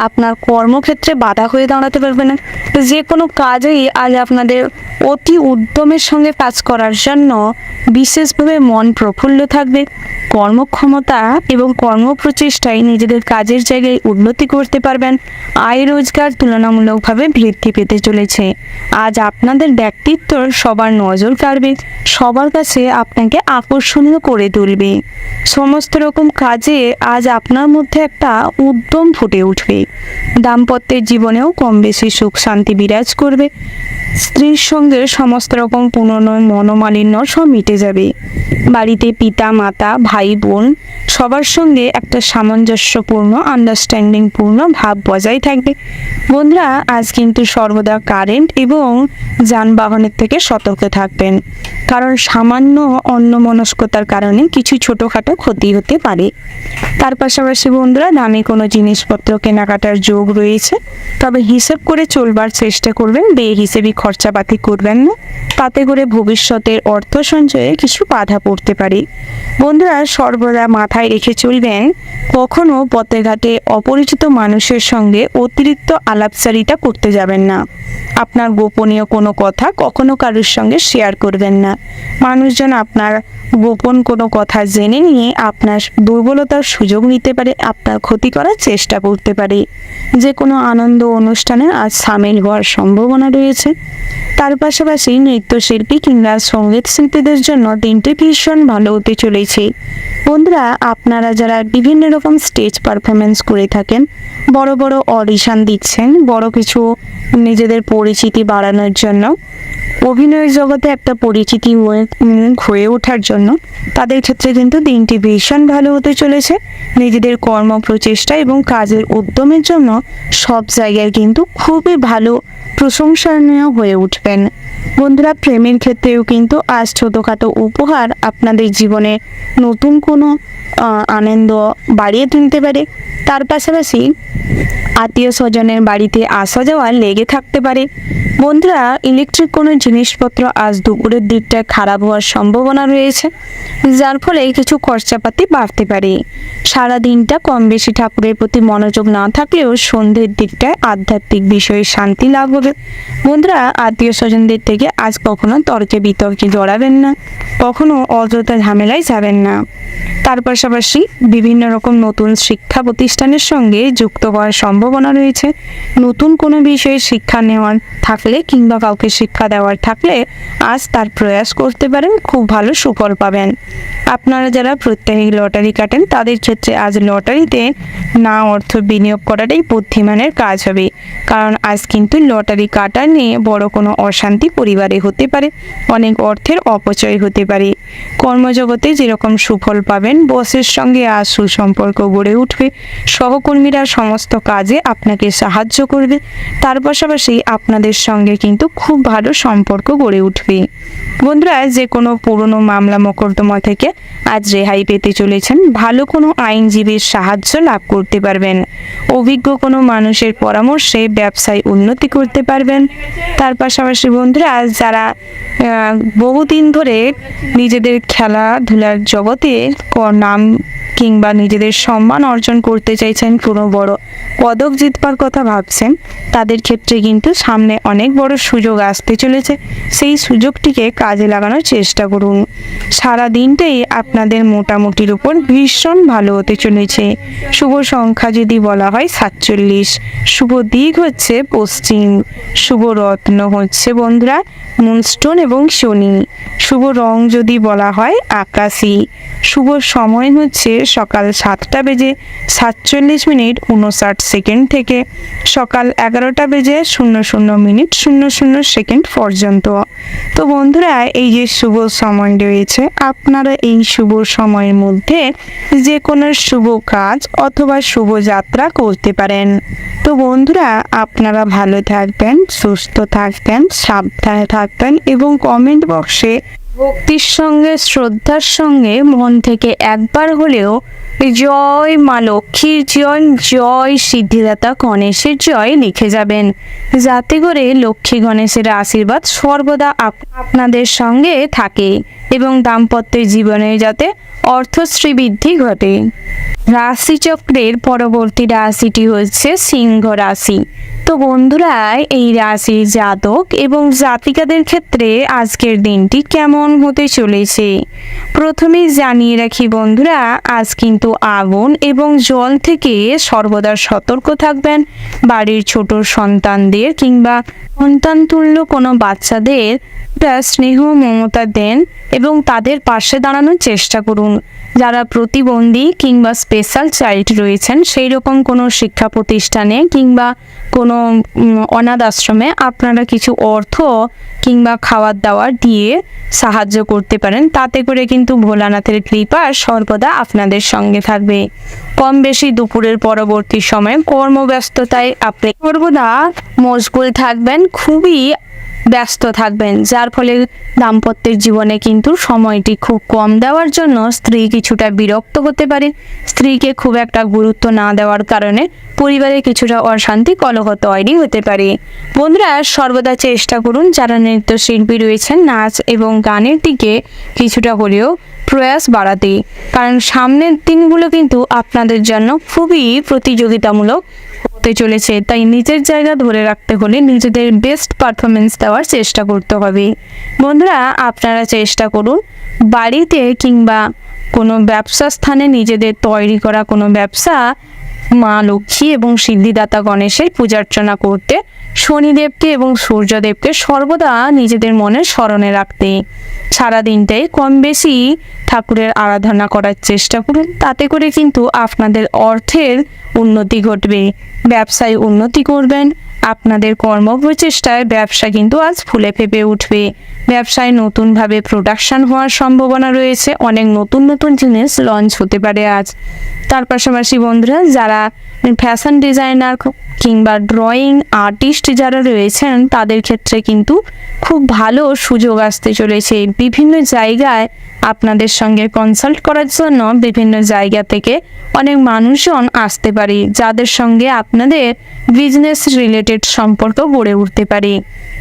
আপনার কর্মক্ষেত্রে বাধা হয়ে দাঁড়াতে পারবে না। যে কোনো কাজেই আজ আপনাদের অতি উদ্যমের সঙ্গে কাজ করার জন্য বিশেষভাবে মন প্রফুল্ল থাকবে। কর্মক্ষমতা এবং কর্মপ্রচেষ্টায় নিজেদের কাজের জায়গায় উন্নতি করতে পারবেন। আয় রোজগার তুলনামূলকভাবে বৃদ্ধি পেতে চলেছে। আজ আপনাদের ব্যক্তিত্ব সবার নজর কাড়বে, সবার কাছে আপনাকে আকর্ষণীয় করে তুলবে। সমস্ত রকম কাজে আজ আপনার মধ্যে একটা উদ্যম ফুটে উঠবে। দাম্পত্যের জীবনেও কম বেশি সুখ শান্তি বিরাজ করবে। স্ত্রীর সঙ্গে সমস্ত রকম পুনর্নয় মনোমালিন্য সব মিটে যাবে। বাড়িতে পিতা মাতা ভাই বোন সবার সঙ্গে একটা সামঞ্জস্যপূর্ণ আন্ডারস্ট্যান্ডিংপূর্ণ ভাব বজায় থাকবে। বন্ধুরা, আজ কিন্তু সর্বদা কারেন্ট এবং যানবাহনের থেকে সতর্ক থাকবেন, কারণ সামান্য অন্যমনস্কতার কারণে কিছু ছোটোখাটো ক্ষতি হতে পারে। তার পাশাপাশি বন্ধুরা, দামি কোনো জিনিসপত্র কেনাকাটার যোগ রয়েছে, তবে হিসেব করে চলবার চেষ্টা করবেন, বেহিসেবি খরচাপাতি করবেন না, তাতে করে ভবিষ্যতের অর্থ সঞ্চয়ে কিছু বাধা পড়তে পারে। বন্ধুরা, সর্বদা মাথায় রেখে চলবেন, কখনো পথে ঘাটে অপরিচিত মানুষের সঙ্গে অতিরিক্ত আলাপচারিতা করতে যাবেন না। আপনার গোপনীয় কোনো কথা কখনো কারোর সঙ্গে শেয়ার করবেন না। মানুষজন আপনার গোপন কোনো কথা জেনে নিয়ে আপনার দুর্বলতার সুযোগ নিতে পারে, আপনার ক্ষতি করার চেষ্টা করতে পারে। যে কোনো আনন্দ অনুষ্ঠানে আজ সামিল হওয়ার সম্ভাবনা রয়েছে। তার পাশাপাশি নৃত্যশিল্পী কিংবা সঙ্গীত শিল্পীদের জন্য দিনটি ভীষণ ভালো হতে চলেছে। বন্ধুরা, আপনারা যারা বিভিন্ন রকম স্টেজ পারফরমেন্স করে থাকেন, বড় বড় অডিশন দিচ্ছেন, বড় কিছু নিজেদের পরিচিতি বাড়ানোর জন্য, অভিনয় জগতে একটা পরিচিতি হয়ে ওঠার জন্য, তাদের ক্ষেত্রে কিন্তু দিনটি ভীষণ ভালো হতে চলেছে। নিজেদের কর্ম প্রচেষ্টা এবং কাজের উদ্যমের জন্য সব জায়গায় কিন্তু খুবই ভালো প্রশংসনীয় হয়ে উঠবেন। বন্ধুরা, প্রেমের ক্ষেত্রেও কিন্তু আজ ছোটোখাটো উপহার আপনাদের জীবনে নতুন কোনো আনন্দ বাড়িয়ে তুলতে পারে। তার পাশাপাশি আত্মীয় স্বজনের বাড়িতে আসা যাওয়া লেগে থাকতে পারে। বন্ধুরা, ইলেকট্রিক কোনো জিনিসপত্র আজ দুপুরের দিকটায় খারাপ হওয়ার সম্ভাবনা রয়েছে, যার ফলে কিছু খরচাপাতি বাড়তে পারে। সারা দিনটা কম বেশি ঠাকুরের প্রতি মনোযোগ না থাকলেও সন্ধ্যের দিকটায় আধ্যাত্মিক বিষয়ে শান্তি লাভ হবে। বন্ধুরা, আত্মীয় স্বজনদের থেকে আজ কখনো তর্কে বিতর্কে জড়াবেন না, কখনো অযথা ঝামেলায় যাবেন না। তার পাশাপাশি বিভিন্ন রকম নতুন শিক্ষা প্রতিষ্ঠানের সঙ্গে যুক্ত হওয়ার সম্ভাবনা রয়েছে। নতুন কোনো বিষয়ে শিক্ষা নেওয়ার থাকলে কিংবা কাউকে শিক্ষা দেওয়ার থাকলে আজ তার প্রয়াস করতে পারেন, খুব ভালো সুফল পাবেন। আপনারা যারা প্রত্যেকে লটারি কাটেন, তাদের ক্ষেত্রে আজ লটারিতে না অর্থ বিনিয়োগ করাটাই বুদ্ধিমানের কাজ হবে, কারণ আজ কিন্তু লটারি কাটা নিয়ে বড় কোনো অশান্তি পরিবারে হতে পারে, অনেক অর্থের অপচয় হতে পারে। কর্মজগতে যেরকম সুফল পাবেন, বসের সঙ্গে আজ সুসম্পর্ক গড়ে উঠবে, সহকর্মীরা সমস্ত কাজে আপনাকে সাহায্য করবে। তার পাশাপাশি আপনাদের সঙ্গে কিন্তু খুব ভালো সম্পর্ক গড়ে উঠবে। বন্ধুরা, যে কোনো পুরনো মামলা মোকদ্দমা থেকে আজ রেহাই পেতে চলেছেন, ভালো কোনো আইনজীবীর সাহায্য লাভ করতে পারবেন, অভিজ্ঞ কোনো মানুষের পরামর্শে ব্যবসায় উন্নতি করতে পারবেন। তার পাশাপাশি বন্ধুরা, আজ যারা বহুদিন ধরে নিজেদের খেলাধুলার জগতে নাম কিংবা নিজেদের সম্মান অর্জন করতে চাইছেন, কোনো বড় পদক জিতবার কথা ভাবছেন, তাদের ক্ষেত্রে কিন্তু সামনে অনেক বড় সুযোগ আসতে চলেছে। সেই সুযোগটিকে কাজে লাগানোর চেষ্টা করুন। সারা দিনটাই আপনাদের মোটামুটির উপর ভীষণ ভালো হতে চলেছে। শুভ সংখ্যা যদি বলা হয় 47, শুভ দিক হচ্ছে পশ্চিম, শুভ রত্ন হচ্ছে বন্ধুরা মুনস্টোন এবং শনি, শুভ রং যদি বলা হয় আকাশি, শুভ সময় হচ্ছে সকাল 7:47:59 থেকে সকাল 11:00:00 পর্যন্ত। তো বন্ধুরা, এই যে শুভ সময় রয়েছে, আপনারা এই শুভ সময়ের মধ্যে যে কোনো শুভ কাজ অথবা শুভ যাত্রা করতে পারেন। তো বন্ধুরা, আপনারা ভালো থাকবেন, সুস্থ থাকবেন, সাবধানে থাকবেন এবং কমেন্ট বক্সে ভক্তির সঙ্গে শ্রদ্ধার সঙ্গে মন থেকে একবার হলেও জয় মা লক্ষ্মীর জয়, জয় সিদ্ধিদাতা গণেশের জয় লিখে যাবেন, যাতে করে লক্ষ্মী গণেশের আশীর্বাদ সর্বদা আপনাদের সঙ্গে থাকে এবং দাম্পত্য জীবনে যাতে অর্থশ্রী বৃদ্ধি ঘটে। রাশিচক্রের পরবর্তী রাশিটি হচ্ছে সিংহ রাশি। তো বন্ধুরা, এই রাশির জাতক এবং জাতিকাদের ক্ষেত্রে আজকের দিনটি কেমন হতে চলেছে প্রথমেই জানিয়ে রাখি বন্ধুরা, আজ কিন্তু আগুন এবং জল থেকে সর্বদা সতর্ক থাকবেন। বাড়ির ছোট সন্তানদের কিংবা সন্তানতুল্য কোনো বাচ্চাদের স্নেহ মমতা দেন এবং তাদের পাশে দাঁড়ানোর চেষ্টা করুন। যারা প্রতিবন্ধী কিংবা স্পেশাল চাইল্ড রয়েছেন, সেই রকম কোনো শিক্ষা প্রতিষ্ঠানে কিংবা কোনো অনাথ আশ্রমে আপনারা কিছু অর্থ কিংবা খাবার দাবার দিয়ে সাহায্য করতে পারেন। তাতে করে কিন্তু ভোলানাথের কৃপা সর্বদা আপনাদের সঙ্গে থাকবে। কম বেশি দুপুরের পরবর্তী সময়ে কর্মব্যস্ততায় আপনি সর্বদা মশগুল থাকবেন, খুবই ব্যস্ত থাকবেন, যার ফলে দাম্পত্যের জীবনে কিন্তু সময়টি খুব কম দেওয়ার জন্য স্ত্রী কিছুটা বিরক্ত হতে পারে। স্ত্রীকে খুব একটা গুরুত্ব না দেওয়ার কারণে পরিবারে কিছুটা অশান্তি কলহ তৈরি হতে পারে। বন্ধুরা, সর্বদা চেষ্টা করুন যারা নৃত্যশিল্পী রয়েছেন নাচ এবং গানের দিকে কিছুটা হলেও প্রয়াস বাড়াতে, কারণ সামনের দিনগুলো কিন্তু আপনাদের জন্য খুবই প্রতিযোগিতামূলক হতে চলেছে। তাই নিজের জায়গা ধরে রাখতে হলে নিজেদের বেস্ট পারফরমেন্স দেওয়ার চেষ্টা করতে হবে। বন্ধুরা, আপনারা চেষ্টা করুন বাড়িতে কিংবা কোনো ব্যবসা স্থানে নিজেদের তৈরি করা কোনো ব্যবসা মা লক্ষ্মী এবং সিদ্ধিদাতা গণেশের পূজার্চনা করতে, শনিদেবকে এবং সূর্যদেবকে সর্বদা নিজেদের মনে স্মরণে রাখতে। সারাদিনটাই কম বেশি ঠাকুরের আরাধনা করার চেষ্টা করুন, তাতে করে কিন্তু আপনাদের অর্থের উন্নতি ঘটবে, ব্যবসায় উন্নতি করবেন। আপনাদের কর্মপ্রচেষ্টায় ব্যবসা কিন্তু আজ ফুলে ফেঁপে উঠবে। ব্যবসায় নতুনভাবে প্রোডাকশন হওয়ার সম্ভাবনা রয়েছে, অনেক নতুন নতুন জিনিস লঞ্চ হতে পারে আজ। তার পাশাপাশি বন্ধুরা, যারা ফ্যাশন ডিজাইনার কিংবা ড্রয়িং আর্টিস্ট যারা রয়েছেন, তাদের ক্ষেত্রে কিন্তু খুব ভালো সুযোগ আসতে চলেছে। বিভিন্ন জায়গায় আপনাদের সঙ্গে কনসাল্ট করার জন্য বিভিন্ন জায়গা থেকে অনেক মানুষজন আসতে পারে, যাদের সঙ্গে আপনাদের বিজনেস রিলেটেড সম্পর্ক গড়ে উঠতে পারে।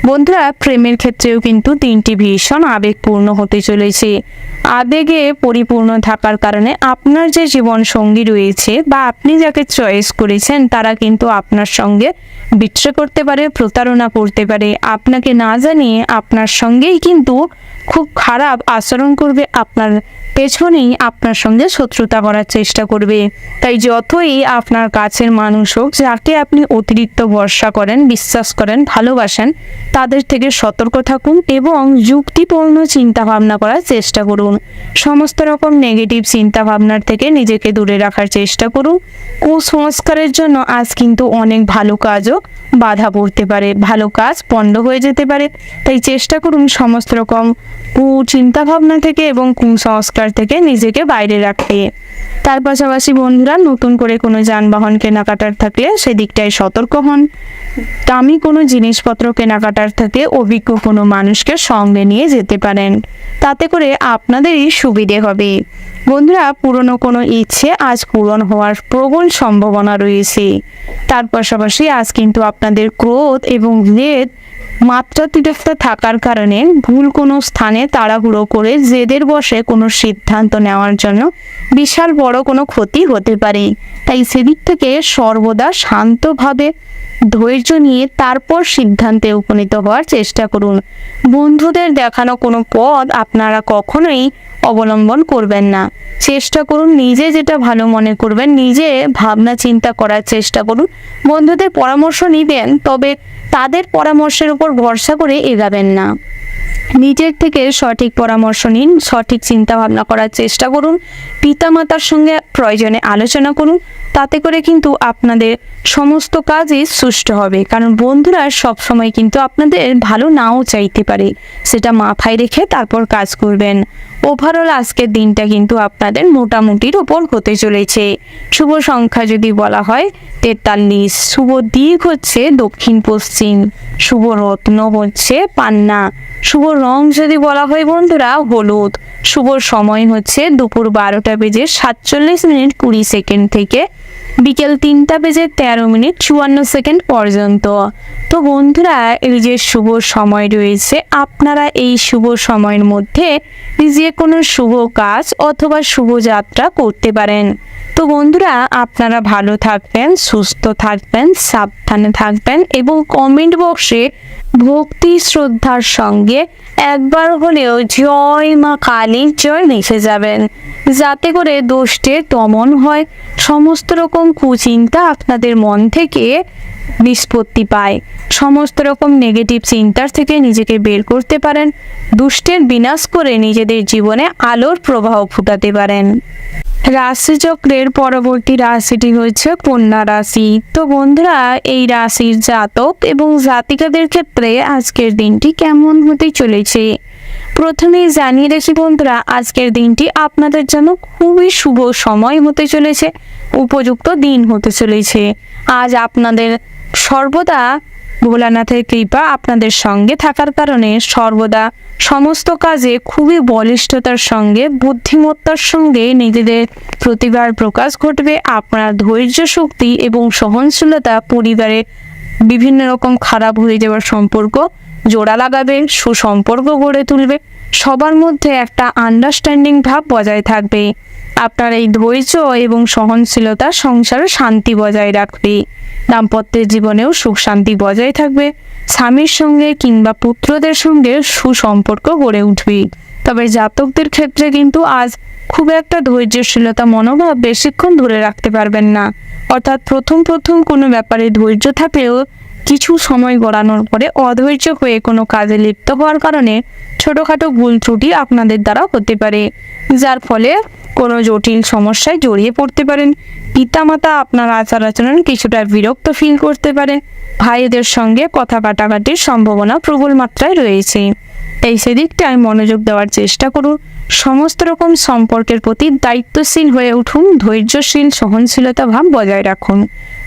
বন্ধুরা, প্রেমের ক্ষেত্রেও কিন্তু দিনটি ভীষণ আবেগপূর্ণ হতে চলেছে। আবেগে পরিপূর্ণ থাকার কারণে আপনার যে জীবন সঙ্গী রয়েছে বা আপনি যাকে চয়েস করেছেন, তারা কিন্তু আপনার সঙ্গে বিট্রে করতে পারে, প্রতারণা করতে পারে। আপনাকে না জানিয়ে আপনার সঙ্গেই কিন্তু খুব খারাপ আচরণ করবে, আপনার পেছনেই আপনার সঙ্গে শত্রুতা করার চেষ্টা করবে। তাই যতই আপনার কাছের মানুষ হোক, যাকে আপনি অতিরিক্ত ভরসা করেন, বিশ্বাস করেন, ভালোবাসেন, তাদের থেকে সতর্ক থাকুন এবং যুক্তিপূর্ণ চিন্তাভাবনা করার চেষ্টা করুন। সমস্ত রকম নেগেটিভ চিন্তাভাবনার থেকে নিজেকে দূরে রাখার চেষ্টা করুন। কুসংস্কারের জন্য আজ কিন্তু অনেক ভালো কাজও বাধা পড়তে পারে, ভালো কাজ পণ্ড হয়ে যেতে পারে। তাই চেষ্টা করুন সমস্ত রকম চিন্তাভাবনা থেকে এবং কুসংস্কার থেকে নিজেকে বাইরে রাখতে। তার পাশাপাশি বন্ধুরা, নতুন করে কোনো যানবাহন কেনাকাটার থাকলে সেদিকটায় সতর্ক হন। দামি কোনো জিনিসপত্র কেনাকাটার থেকে অভিজ্ঞ কোনো মানুষকে সঙ্গে নিয়ে যেতে পারেন, তাতে করে আপনাদেরই সুবিধে হবে। বন্ধুরা, পুরনো কোনো ইচ্ছে আজ পূরণ হওয়ার প্রবল সম্ভাবনা রয়েছে। তার পাশাপাশি আজ কিন্তু আপনাদের ক্রোধ এবং জেদ মাত্রাতিরিক্ত থাকার কারণে ভুল কোনো স্থানে তাড়াহুড়ো করে জেদের বশে কোনো সিদ্ধান্ত নেওয়ার জন্য বিশাল বড় কোনো ক্ষতি হতে পারে। তাই সেদিক থেকে সর্বদা শান্তভাবে ধৈর্য নিয়ে তারপর সিদ্ধান্তে উপনীত হওয়ার চেষ্টা করুন। বন্ধুদের দেখানো কোনো পথ আপনারা কখনোই অবলম্বন করবেন না। চেষ্টা করুন নিজে যেটা ভালো মনে করবেন, নিজে ভাবনা চিন্তা করার চেষ্টা করুন। বন্ধুদের পরামর্শ নিবেন, তবে তাদের পরামর্শের উপর ভরসা করে এগাবেন না। নিজের থেকে সঠিক পরামর্শ নিন, সঠিক চিন্তা ভাবনা করার চেষ্টা করুন। পিতামাতার সঙ্গে প্রয়োজনে আলোচনা করুন, তাতে করে কিন্তু আপনাদের সমস্ত কাজই সুষ্ঠু হবে। কারণ বন্ধুরা সবসময় কিন্তু আপনাদের ভালো নাও চাইতে পারে, সেটা মাথায় রেখে তারপর কাজ করবেন। ওভারঅল আজকের দিনটা কিন্তু আপনাদের মোটামুটির ওপর হতে চলেছে। শুভ সংখ্যা যদি বলা হয় 43, শুভ দিক হচ্ছে দক্ষিণ পশ্চিম, শুভ রত্ন হচ্ছে পান্না, শুভ রং যদি বলা হয় বন্ধুরা হলুদ, শুভ সময় হচ্ছে দুপুর 12:47:20 থেকে বিকেল 3:13:54 পর্যন্ত। তো বন্ধুরা, এই যে শুভ সময় রয়েছে, আপনারা এই শুভ সময়ের মধ্যে যে কোনো শুভ কাজ অথবা শুভ যাত্রা করতে পারেন। তো বন্ধুরা, আপনারা ভালো থাকবেন, সুস্থ থাকবেন, সাবধানে থাকবেন এবং কমেন্ট বক্সে ভক্তি শ্রদ্ধার সঙ্গে একবার হলেও জয় মা কালীর জয় লিখে যাবেন, যাতে করে দোষের দমন হয়, সমস্ত রকম কুচিন্তা আপনাদের মন থেকে নিষ্পত্তি পায়, সমস্ত রকম নেগেটিভ চিন্তার থেকে নিজেকে বের করতে পারেন, দুষ্টের বিনাশ করে নিজেদের জীবনে আলোর প্রবাহ ফুটাতে পারেন। রাশিচক্রের পরবর্তী রাশিটি হচ্ছে কন্যা রাশি। তো বন্ধুরা, এই রাশির জাতক এবং জাতিকাদের ক্ষেত্রে আজকের দিনটি কেমন হতে চলেছে প্রথমেই জানিয়ে রাখি বন্ধুরা, আজকের দিনটি আপনাদের জন্য খুবই শুভ সময় হতে চলেছে, উপযুক্ত দিন হতে চলেছে। আজ আপনাদের সর্বদা ভোলানাথের কৃপা আপনাদের সঙ্গে থাকার কারণে সর্বদা সমস্ত কাজে খুবই বলিষ্ঠতার সঙ্গে, বুদ্ধিমত্তার সঙ্গে নিজেদের প্রতিভার প্রকাশ ঘটবে। আপনার ধৈর্য শক্তি এবং সহনশীলতা পরিবারে বিভিন্ন রকম খারাপ হয়ে যাওয়ার সম্পর্ক জোড়া লাগাবে, সুসম্পর্ক গড়ে তুলবে, সবার মধ্যে একটা আন্ডারস্ট্যান্ডিং ভাব বজায় থাকবে। আপনার এই ধৈর্য এবং সহনশীলতা সংসারে শান্তি বজায় রাখবে, দাম্পত্যের জীবনেও সুখ শান্তি বজায় থাকবে, স্বামীর সঙ্গে কিংবা পুত্রদের সঙ্গে সুসম্পর্ক গড়ে উঠবে। তবে জাতকদের ক্ষেত্রে কিন্তু আজ খুব একটা ধৈর্যশীলতা মনোভাব বেশিক্ষণ ধরে রাখতে পারবেন না, অর্থাৎ প্রথম কোনো ব্যাপারে ধৈর্য থাকলেও কিছু সময় গড়ানোর পরে অধৈর্য হয়ে কোনো কাজে লিপ্ত হওয়ার কারণে ছোটোখাটো ভুল ত্রুটি আপনাদের দ্বারা হতে পারে, যার ফলে কোনো জটিল সমস্যায় জড়িয়ে পড়তে পারেন। পিতামাতা আপনার আচার আচরণ কিছুটা বিরক্ত ফিল করতে পারেন। ভাইদের সঙ্গে কথা কাটাকাটির সম্ভাবনা প্রবল মাত্রায় রয়েছে, তাই সেদিকটায় মনোযোগ দেওয়ার চেষ্টা করুন। সমস্ত রকম সম্পর্কের প্রতি দায়িত্বশীল হয়ে উঠুন, ধৈর্যশীল সহনশীলতা ভাব বজায় রাখুন,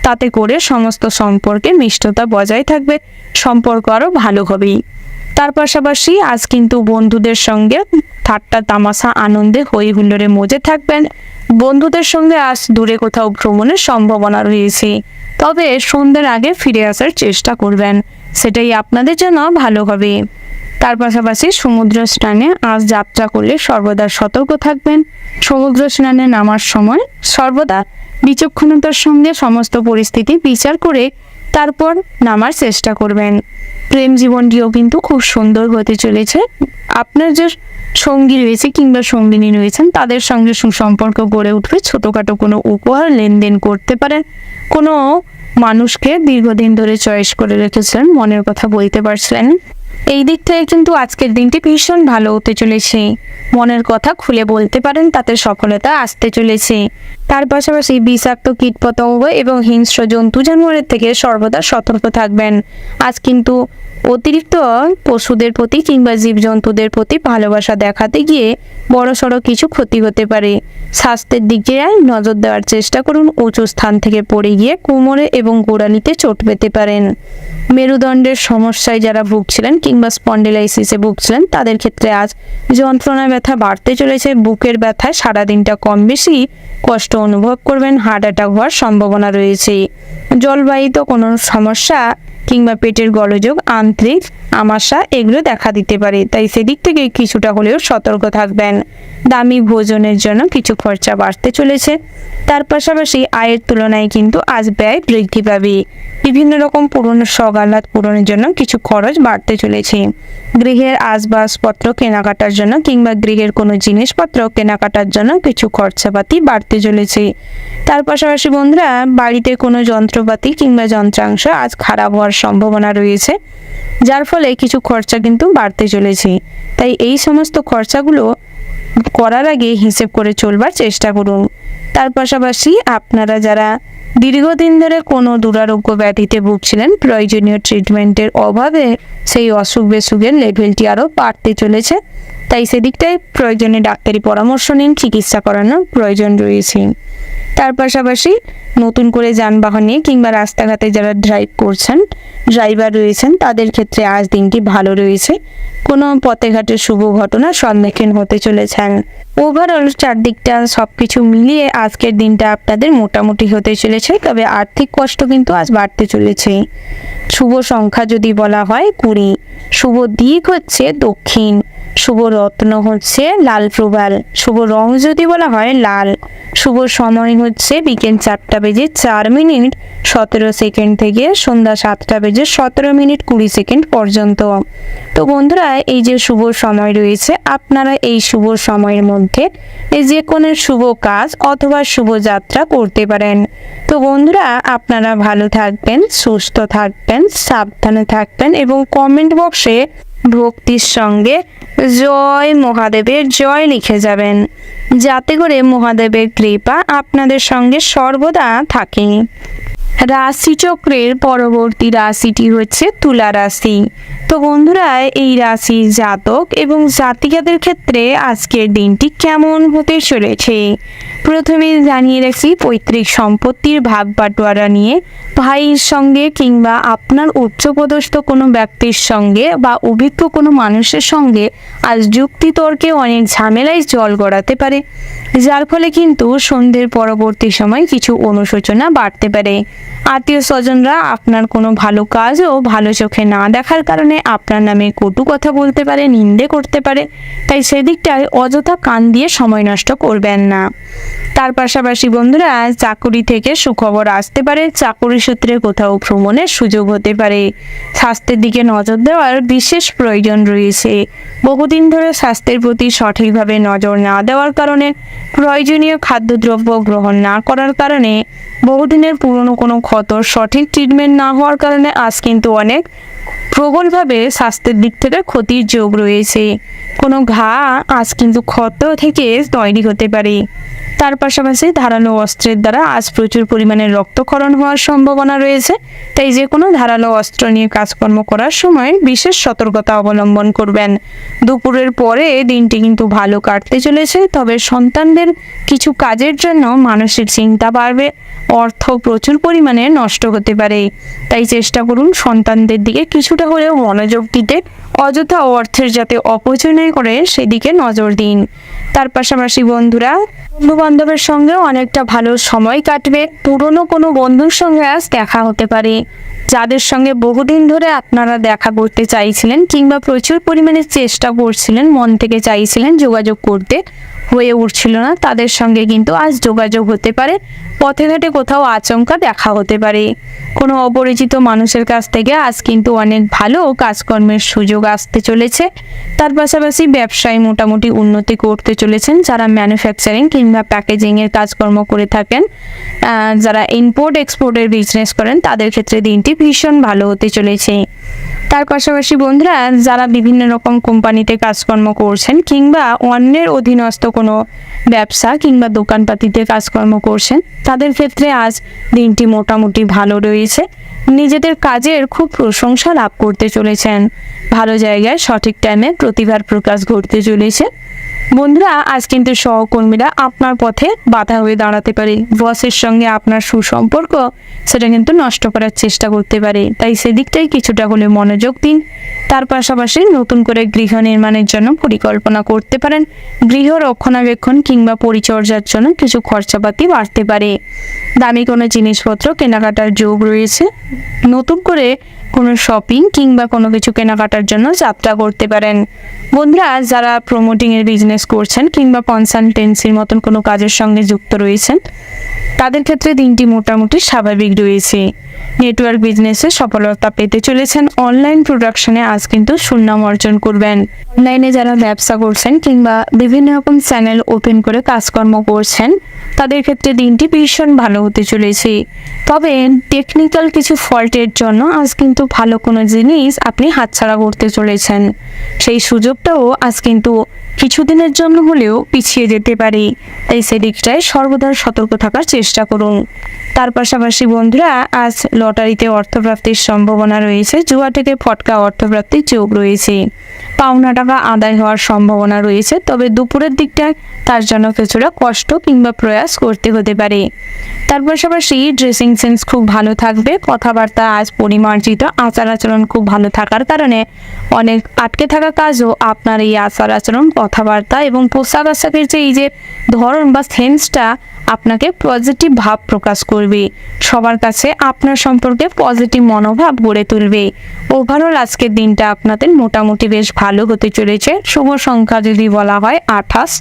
তাতে করে সমস্ত সম্পর্কে মিষ্টতা বজায় থাকবে, সম্পর্ক আরও ভালো হবে। তার পাশাপাশি আজ কিন্তু বন্ধুদের সঙ্গে ঠাট্টা তামাশা আনন্দে হই হুল্লোড়ে মজে থাকবেন। বন্ধুদের সঙ্গে আজ দূরে কোথাও ভ্রমণের সম্ভাবনা রয়েছে, তবে সন্ধ্যের আগে ফিরে আসার চেষ্টা করবেন, সেটাই আপনাদের জন্য ভালো হবে। তার পাশাপাশি সমুদ্র স্নানে আজ যাত্রা করলে সর্বদা সতর্ক থাকবেন। সমুদ্র স্নানে নামার সময় সর্বদা বিচক্ষণতার সঙ্গে সমস্ত পরিস্থিতি বিচার করে তারপর নামার চেষ্টা করবেন। প্রেম জীবনটিও কিন্তু খুব সুন্দর হতে চলেছে। আপনার যে সঙ্গী রয়েছে কিংবা সঙ্গিনী রয়েছেন তাদের সঙ্গে সুসম্পর্ক গড়ে উঠবে, ছোটোখাটো কোনো উপহার লেনদেন করতে পারেন, কোনো মানুষকে দীর্ঘদিন ধরে চয়েস করে রেখেছিলেন, মনের কথা বলতে পারছিলেন, এই দিক থেকে কিন্তু আজকের দিনটি ভীষণ ভালো হতে চলেছে। মনের কথা খুলে বলতে পারেন, তাতে সফলতা আসতে চলেছে। তার পাশাপাশি বিষাক্ত কীটপতঙ্গ এবং হিংস্র জন্তু জানোয়ারের থেকে সর্বদা সতর্ক থাকবেন। আজ কিন্তু অতিরিক্ত পশুদের প্রতি কিংবা জীবজন্তুদের প্রতি ভালোবাসা দেখাতে গিয়ে বড়সড় কিছু ক্ষতি হতে পারে। স্বাস্থ্যের দিকে নজর দেওয়ার চেষ্টা করুন, উঁচু স্থান থেকে পড়ে গিয়ে কোমরে এবং গোড়ালিতে চোট পেতে পারেন। মেরুদণ্ডের সমস্যায় যারা ভুগছিলেন কিংবা স্পন্ডিলাইসিসে ভুগছিলেন তাদের ক্ষেত্রে আজ যন্ত্রণা ব্যথা বাড়তে চলেছে। বুকের ব্যথায় সারাদিনটা কম বেশি কষ্ট অনুভব করবেন, হার্ট অ্যাটাক হওয়ার সম্ভাবনা রয়েছে। জলবাহিত কোনো সমস্যা কিংবা পেটের গোলযোগ, আন্ত্রিক আমাশা এগুলো দেখা দিতে পারে, তাই সেদিক থেকে কিছুটা হলেও সতর্ক থাকবেন। দামি ভোজনের জন্য কিছু খরচা বাড়তে চলেছে। তার পাশাপাশি আয়ের তুলনায় কিন্তু আজ ব্যয় বৃদ্ধি পাবে। বিভিন্ন রকম পুরনো শখ আহ্লাদ পূরণের জন্য কিছু খরচ বাড়তে চলেছে। গৃহের আসবাবপত্র কেনাকাটার জন্য কিংবা গৃহের কোনো জিনিসপত্র কেনাকাটার জন্য কিছু খরচাপাতি বাড়তে চলেছে। তার পাশাপাশি বন্ধুরা, বাড়িতে কোনো যন্ত্রপাতি কিংবা যন্ত্রাংশ আজ খারাপ হওয়ার সম্ভাবনা রয়েছে, যার ফলে কিছু খরচা কিন্তু বাড়তে চলেছে। তাই এই সমস্ত খরচাগুলো করার আগে হিসেব করে চলবার চেষ্টা করুন। তার পাশাপাশি আপনারা যারা দীর্ঘদিন ধরে কোনো দুরারোগ্য ব্যাধিতে ভুগছিলেন, প্রয়োজনীয় ট্রিটমেন্টের অভাবে সেই অসুখ বিসুখের লেভেলটি আরও বাড়তে চলেছে, তাই সেদিকটাই প্রয়োজনে ডাক্তারি পরামর্শ নিন, চিকিৎসা করানোর প্রয়োজন রয়েছে। তার পাশাপাশি নতুন করে যানবাহন নিয়ে কিংবা রাস্তাঘাটে যারা ড্রাইভ করছেন, ড্রাইভার রয়েছেন, তাদের ক্ষেত্রে আজ দিনটি ভালো রয়েছে। কোনো পথে ঘাটে শুভ ঘটনার সম্মুখীন হতে চলেছেন। ওভারঅল চারদিকটা সব কিছু মিলিয়ে আজকের দিনটা আপনাদের মোটামুটি হতে চলেছে, তবে আর্থিক কষ্ট কিন্তু আজ বাড়তে চলেছে। শুভ সংখ্যা যদি বলা হয় 20, শুভ দিক হচ্ছে দক্ষিণ, শুভ রত্ন হচ্ছে লাল প্রবাল, শুভ রং যদি বলা হয় লাল। শুভ সময় হচ্ছে বিকেল 4:04:17 থেকে সন্ধ্যা 7:17:20 পর্যন্ত। তো বন্ধুরা, এই যে শুভ সময় রয়েছে, আপনারা এই শুভ সময়ের মধ্যে এই যে কোনো শুভ কাজ অথবা শুভ যাত্রা করতে পারেন। তো বন্ধুরা, আপনারা ভালো থাকবেন, সুস্থ থাকবেন, সাবধানে থাকবেন এবং কমেন্ট বক্সে ভক্তির সঙ্গে জয় মহাদেবের জয় লিখে যাবেন, যাতে করে মহাদেবের কৃপা আপনাদের সঙ্গে সর্বদা থাকে। রাশিচক্রের পরবর্তী রাশিটি হচ্ছে তুলা রাশি। তো বন্ধুরা, এই রাশির জাতক এবং জাতিকাদের ক্ষেত্রে আজকের দিনটি কেমন হতে চলেছে প্রথমে জানিয়ে রাখি, পৈতৃক সম্পত্তির ভাগ বাটোয়ারা নিয়ে ভাইয়ের সঙ্গে কিংবা আপনার উচ্চপদস্থ কোনো ব্যক্তির সঙ্গে বা অভিজ্ঞ কোনো মানুষের সঙ্গে আজ যুক্তিতর্কে অনেক ঝামেলায় জল গড়াতে পারে, যার ফলে কিন্তু সন্ধ্যের পরবর্তী সময় কিছু অনুশোচনা বাড়তে পারে। আত্মীয় স্বজনরা আপনার কোনো ভালো কাজও ভালো চোখে না দেখার কারণে আপনার নামে কটু কথা বলতে পারে, নিন্দে করতে পারে, তাই সেদিকটায় অযথা কান দিয়ে সময় নষ্ট করবেন না। তার পাশাপাশি বন্ধুরা, চাকরি থেকে সুখবর আসতে পারে, চাকরি সূত্রে কোথাও ভ্রমণের সুযোগ হতে পারে। স্বাস্থ্যের দিকে নজর দেওয়ার বিশেষ প্রয়োজন রয়েছে। বহুদিন ধরে স্বাস্থ্যের প্রতি সঠিকভাবে নজর না দেওয়ার কারণে, প্রয়োজনীয় খাদ্যদ্রব্য গ্রহণ না করার কারণে, বহুদিনের পুরনো কোনো ক্ষতর সঠিক ট্রিটমেন্ট না হওয়ার কারণে আজ কিন্তু অনেক প্রবলভাবে স্বাস্থ্যের দিক থেকে ক্ষতির যোগ রয়েছে। কোনো ঘা আজ কিন্তু ক্ষত থেকে তৈরি হতে পারে। তার পাশাপাশি ধারালো অস্ত্রের দ্বারা আজ প্রচুর পরিমাণে রক্তক্ষরণ হওয়ার সম্ভাবনা রয়েছে, তাই যে কোনো ধারালো অস্ত্র নিয়ে কাজকর্ম করার সময় বিশেষ সতর্কতা অবলম্বন করবেন। দুপুরের পরে দিনটি কিন্তু ভালো কাটতে চলেছে, তবে সন্তানদের কিছু কাজের জন্য মানসিক চিন্তা বাড়বে, অর্থ প্রচুর পরিমাণে নষ্ট হতে পারে, তাই চেষ্টা করুন সন্তানদের দিকে কিছুটা হলেও মনোযোগ দিতে, অযথা অর্থের যাতে অপচয় না করে সেদিকে নজর দিন। তার পাশাপাশি বন্ধুরা, বন্ধু বান্ধবের সঙ্গে অনেকটা ভালো সময় কাটবে। পুরনো কোনো বন্ধুর সঙ্গে আজ দেখা হতে পারে, যাদের সঙ্গে বহুদিন ধরে আপনারা দেখা করতে চাইছিলেন কিংবা প্রচুর পরিমাণে চেষ্টা করছিলেন, মন থেকে চাইছিলেন যোগাযোগ করতে, হয়ে উঠছিল না, তাদের সঙ্গে কিন্তু আজ যোগাযোগ হতে পারে। পথে ঘাটে কোথাও আচমকা দেখা হতে পারে। কোনো অপরিচিত মানুষের কাছ থেকে আজ কিন্তু অনেক ভালো কাজকর্মের সুযোগ আসতে চলেছে। তার পাশাপাশি ব্যবসায় মোটামুটি উন্নতি করতে চলেছেন। যারা ম্যানুফ্যাকচারিং কিংবা প্যাকেজিংয়ের কাজকর্ম করে থাকেন, যারা ইম্পোর্ট এক্সপোর্টের বিজনেস করেন, তাদের ক্ষেত্রে দিনটি ভীষণ ভালো হতে চলেছে। তার পাশাপাশি বন্ধুরা, যারা বিভিন্ন রকম কোম্পানিতে কাজকর্ম করছেন কিংবা অন্যের অধীনস্থ কোনো ব্যবসা কিংবা দোকানপাতিতে কাজকর্ম করছেন, তাদের ক্ষেত্রে আজ দিনটি মোটামুটি ভালো রয়েছে। নিজেদের কাজের খুব প্রশংসা লাভ করতে চলেছেন। ভালো জায়গায় সঠিক টাইমে প্রতিভার প্রকাশ ঘটতে চলেছে। বন্ধুরা, আজ কিন্তু সহকর্মীরা আপনার পথে বাধা হয়ে দাঁড়াতে পারে। বসের সঙ্গে আপনার সুসম্পর্ক সেটা কিন্তু নষ্ট করার চেষ্টা করতে পারে, তাই সেদিকটাই কিছুটা হলে মনোযোগ দিন। তার পাশাপাশি নতুন করে গৃহ নির্মাণের জন্য পরিকল্পনা করতে পারেন। গৃহ রক্ষণাবেক্ষণ কিংবা পরিচর্যার জন্য কিছু খরচাপাতি বাড়তে পারে। দামি কোনো জিনিসপত্র কেনাকাটার যোগ রয়েছে। নতুন করে কোনো শপিং কিংবা কোনো কিছু কেনাকাটার জন্য যাত্রা করতে পারেন। বন্ধুরা, যারা প্রমোটিংয়ের বিজনেস করছেন কিংবা কনসালটেন্সির মতন কোনো কাজের সঙ্গে যুক্ত রয়েছেন, তাদের ক্ষেত্রে দিনটি মোটামুটি স্বাভাবিক রয়েছে। নেটওয়ার্ক বিজনেসে সফলতা পেতে চলেছেন। অনলাইন প্রোডাকশনে আজ কিন্তু সুনাম অর্জন করবেন। অনলাইনে যারা ব্যবসা করছেন কিংবা বিভিন্ন রকম চ্যানেল ওপেন করে কাজকর্ম করছেন, তাদের ক্ষেত্রে দিনটি ভীষণ ভালো হতে চলেছে। তবে টেকনিক্যাল কিছু ফল্টের জন্য আজ কিন্তু ভালো কোনো জিনিস আপনি হাতছাড়া করতে চলেছেন। সেই সুযোগটাও আজ কিন্তু কিছুদিনের জন্য হলেও পিছিয়ে যেতে পারে, তাই সেদিকটায় সর্বদা সতর্ক থাকার চেষ্টা করুন। তার পাশাপাশি বন্ধুরা, আজ লটারিতে অর্থপ্রাপ্তির সম্ভাবনা রয়েছে। জুয়া থেকে ফটকা অর্থপ্রাপ্তির যোগ রয়েছে। পাওনা টাকা আদায় হওয়ার সম্ভাবনা রয়েছে, তবে দুপুরের দিকটায় তার জন্য কিছুটা কষ্ট কিংবা প্রয়াস করতে হতে পারে। তার পাশাপাশি ড্রেসিং সেন্স খুব ভালো থাকবে। কথাবার্তা আজ পরিমার্জিত। আচার আচরণ খুব ভালো থাকার কারণে অনেক আটকে থাকা কাজও আপনার এই আচার আচরণ, কথাবার্তা এবং পোশাক আশাকের যে এই যে ধরন বা সেন্সটা আপনাকে পজিটিভ ভাব প্রকাশ করবে, সবার কাছে আপনার সম্পর্কে পজিটিভ মনোভাব গড়ে তুলবে। ওভারঅল আজকের দিনটা আপনাদের মোটামুটি বেশ ভালো হতে চলেছে। শুভ সংখ্যা যদি বলা হয় 28,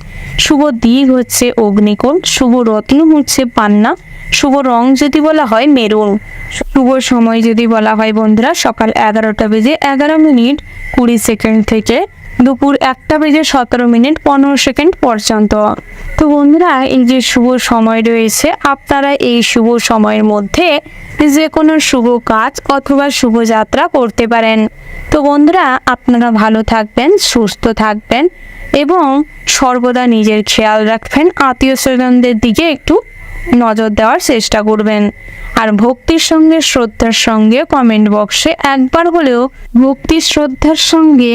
শুভ দিক হচ্ছে অগ্নিকোণ, শুভ রত্ন হচ্ছে পান্না, শুভ রং যদি বলা হয় মেরুন, শুভ সময় যদি বলা হয় বন্ধুরা সকাল 11:11:20 থেকে দুপুর 1:17:15 পর্যন্ত। তো বন্ধুরা এই যে শুভ সময় রয়েছে, আপনারা এই শুভ সময়ের মধ্যে যে কোনো শুভ কাজ অথবা শুভ যাত্রা করতে পারেন। তো বন্ধুরা আপনারা ভালো থাকবেন, সুস্থ থাকবেন এবং সর্বদা নিজের খেয়াল রাখবেন, আত্মীয় স্বজনদের দিকে একটু নজর দেওয়ার চেষ্টা করবেন। আর ভক্তির সঙ্গে শ্রদ্ধার সঙ্গে কমেন্ট বক্সে একবার হলেও ভক্তি শ্রদ্ধার সঙ্গে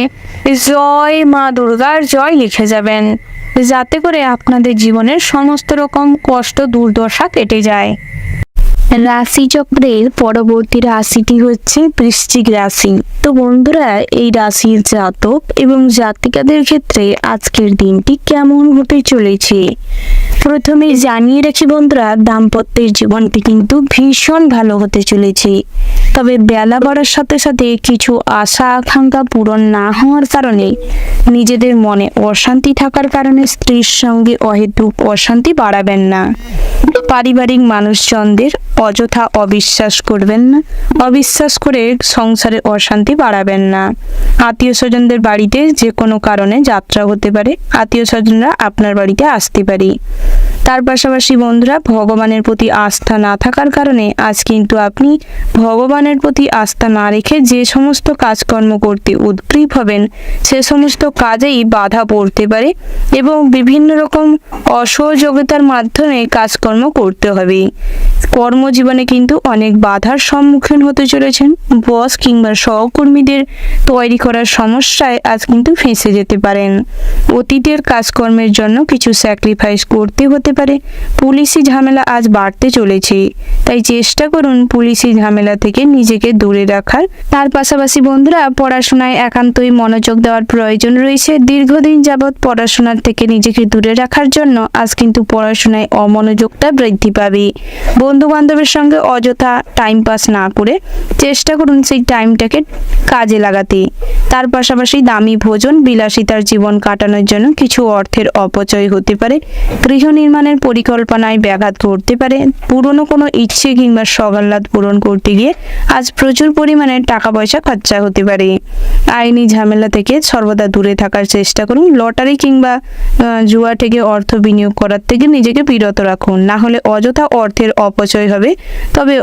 জয় মা দুর্গার জয় লিখে যাবেন, যাতে করে আপনাদের জীবনের সমস্ত রকম কষ্ট দুর্দশা কেটে যায়। রাশিচক্রের পরবর্তী রাশিটি হচ্ছে বৃশ্চিক রাশি। তো বন্ধুরা এই রাশির জাতক এবং জাতিকাদের ক্ষেত্রে আজকের দিনটি কেমন হতে চলেছে প্রথমে জানিয়ে রাখি বন্ধুরা, দাম্পত্যের জীবনটি কিন্তু ভীষণ ভালো হতে চলেছে। তবে বেলা বাড়ার সাথে সাথে কিছু আশা আকাঙ্ক্ষা পূরণ না হওয়ার কারণে, নিজেদের মনে অশান্তি থাকার কারণে স্ত্রীর সঙ্গে অহেতুক অশান্তি বাড়াবেন না। পারিবারিক মানুষজনদের অযথা অবিশ্বাস করবেন না, অবিশ্বাস করে সংসারে অশান্তি বাড়াবেন না। আত্মীয় স্বজনদের বাড়িতে যে কোনো কারণে যাত্রা হতে পারে, আত্মীয় স্বজনরা আপনার বাড়িতে আসতে পারে। তার পাশাপাশি বন্ধুরা ভগবানের প্রতি আস্থা না থাকার কারণে আজ কিন্তু আপনি ভগবানের প্রতি আস্থা না রেখে যে সমস্ত কাজকর্ম করতে উদ্গ্রীব হবেন সে সমস্ত কাজেই বাধা পড়তে পারে এবং বিভিন্ন রকম অসহযোগিতার মাধ্যমে কাজকর্ম করতে হবে। কর্মজীবনে কিন্তু অনেক বাধার সম্মুখীন হতে চলেছেন। বস কিংবা সহকর্মীদের তৈরি করার সমস্যায় আজ কিন্তু ফেঁসে যেতে পারেন। অতীতের কাজকর্মের জন্য কিছু স্যাক্রিফাইস করতে হতে পারে। পুলিশি ঝামেলা আজ বাড়তে চলেছে, তাই চেষ্টা করুন পুলিশি ঝামেলা থেকে নিজেকে দূরে রাখার। তার পাশাপাশি বন্ধুরা পড়াশোনায় একান্তই মনোযোগ দেওয়ার প্রয়োজন রয়েছে। দীর্ঘদিন যাবৎ পড়াশোনার থেকে নিজেকে দূরে রাখার জন্য আজ কিন্তু পড়াশোনায় অমনোযোগটা বৃদ্ধি পাবে। বন্ধু বান্ধবের সঙ্গে অযথা টাইম পাস না করে চেষ্টা করুন সেই টাইমটাকে কাজে লাগাতে। তার পাশাপাশি দামি ভোজন বিলাসিতার জীবন কাটানোর জন্য কিছু অর্থের অপচয় হতে পারে। গৃহ নির্মাণের পরিকল্পনায় ব্যাঘাত ঘটতে পারে। পুরনো কোনো ইচ্ছে কিংবা সগাল্লাদ পূরণ করতে গিয়ে আজ প্রচুর পরিমাণে টাকা পয়সা খরচা হতে পারে। আইনি ঝামেলা থেকে সর্বদা দূরে থাকার চেষ্টা করুন। লটারি কিংবা জুয়া থেকে অর্থ বিনিয়োগ করার থেকে নিজেকে বিরত রাখুন, না হলে অযথা অর্থের অপচয় হবে। তবে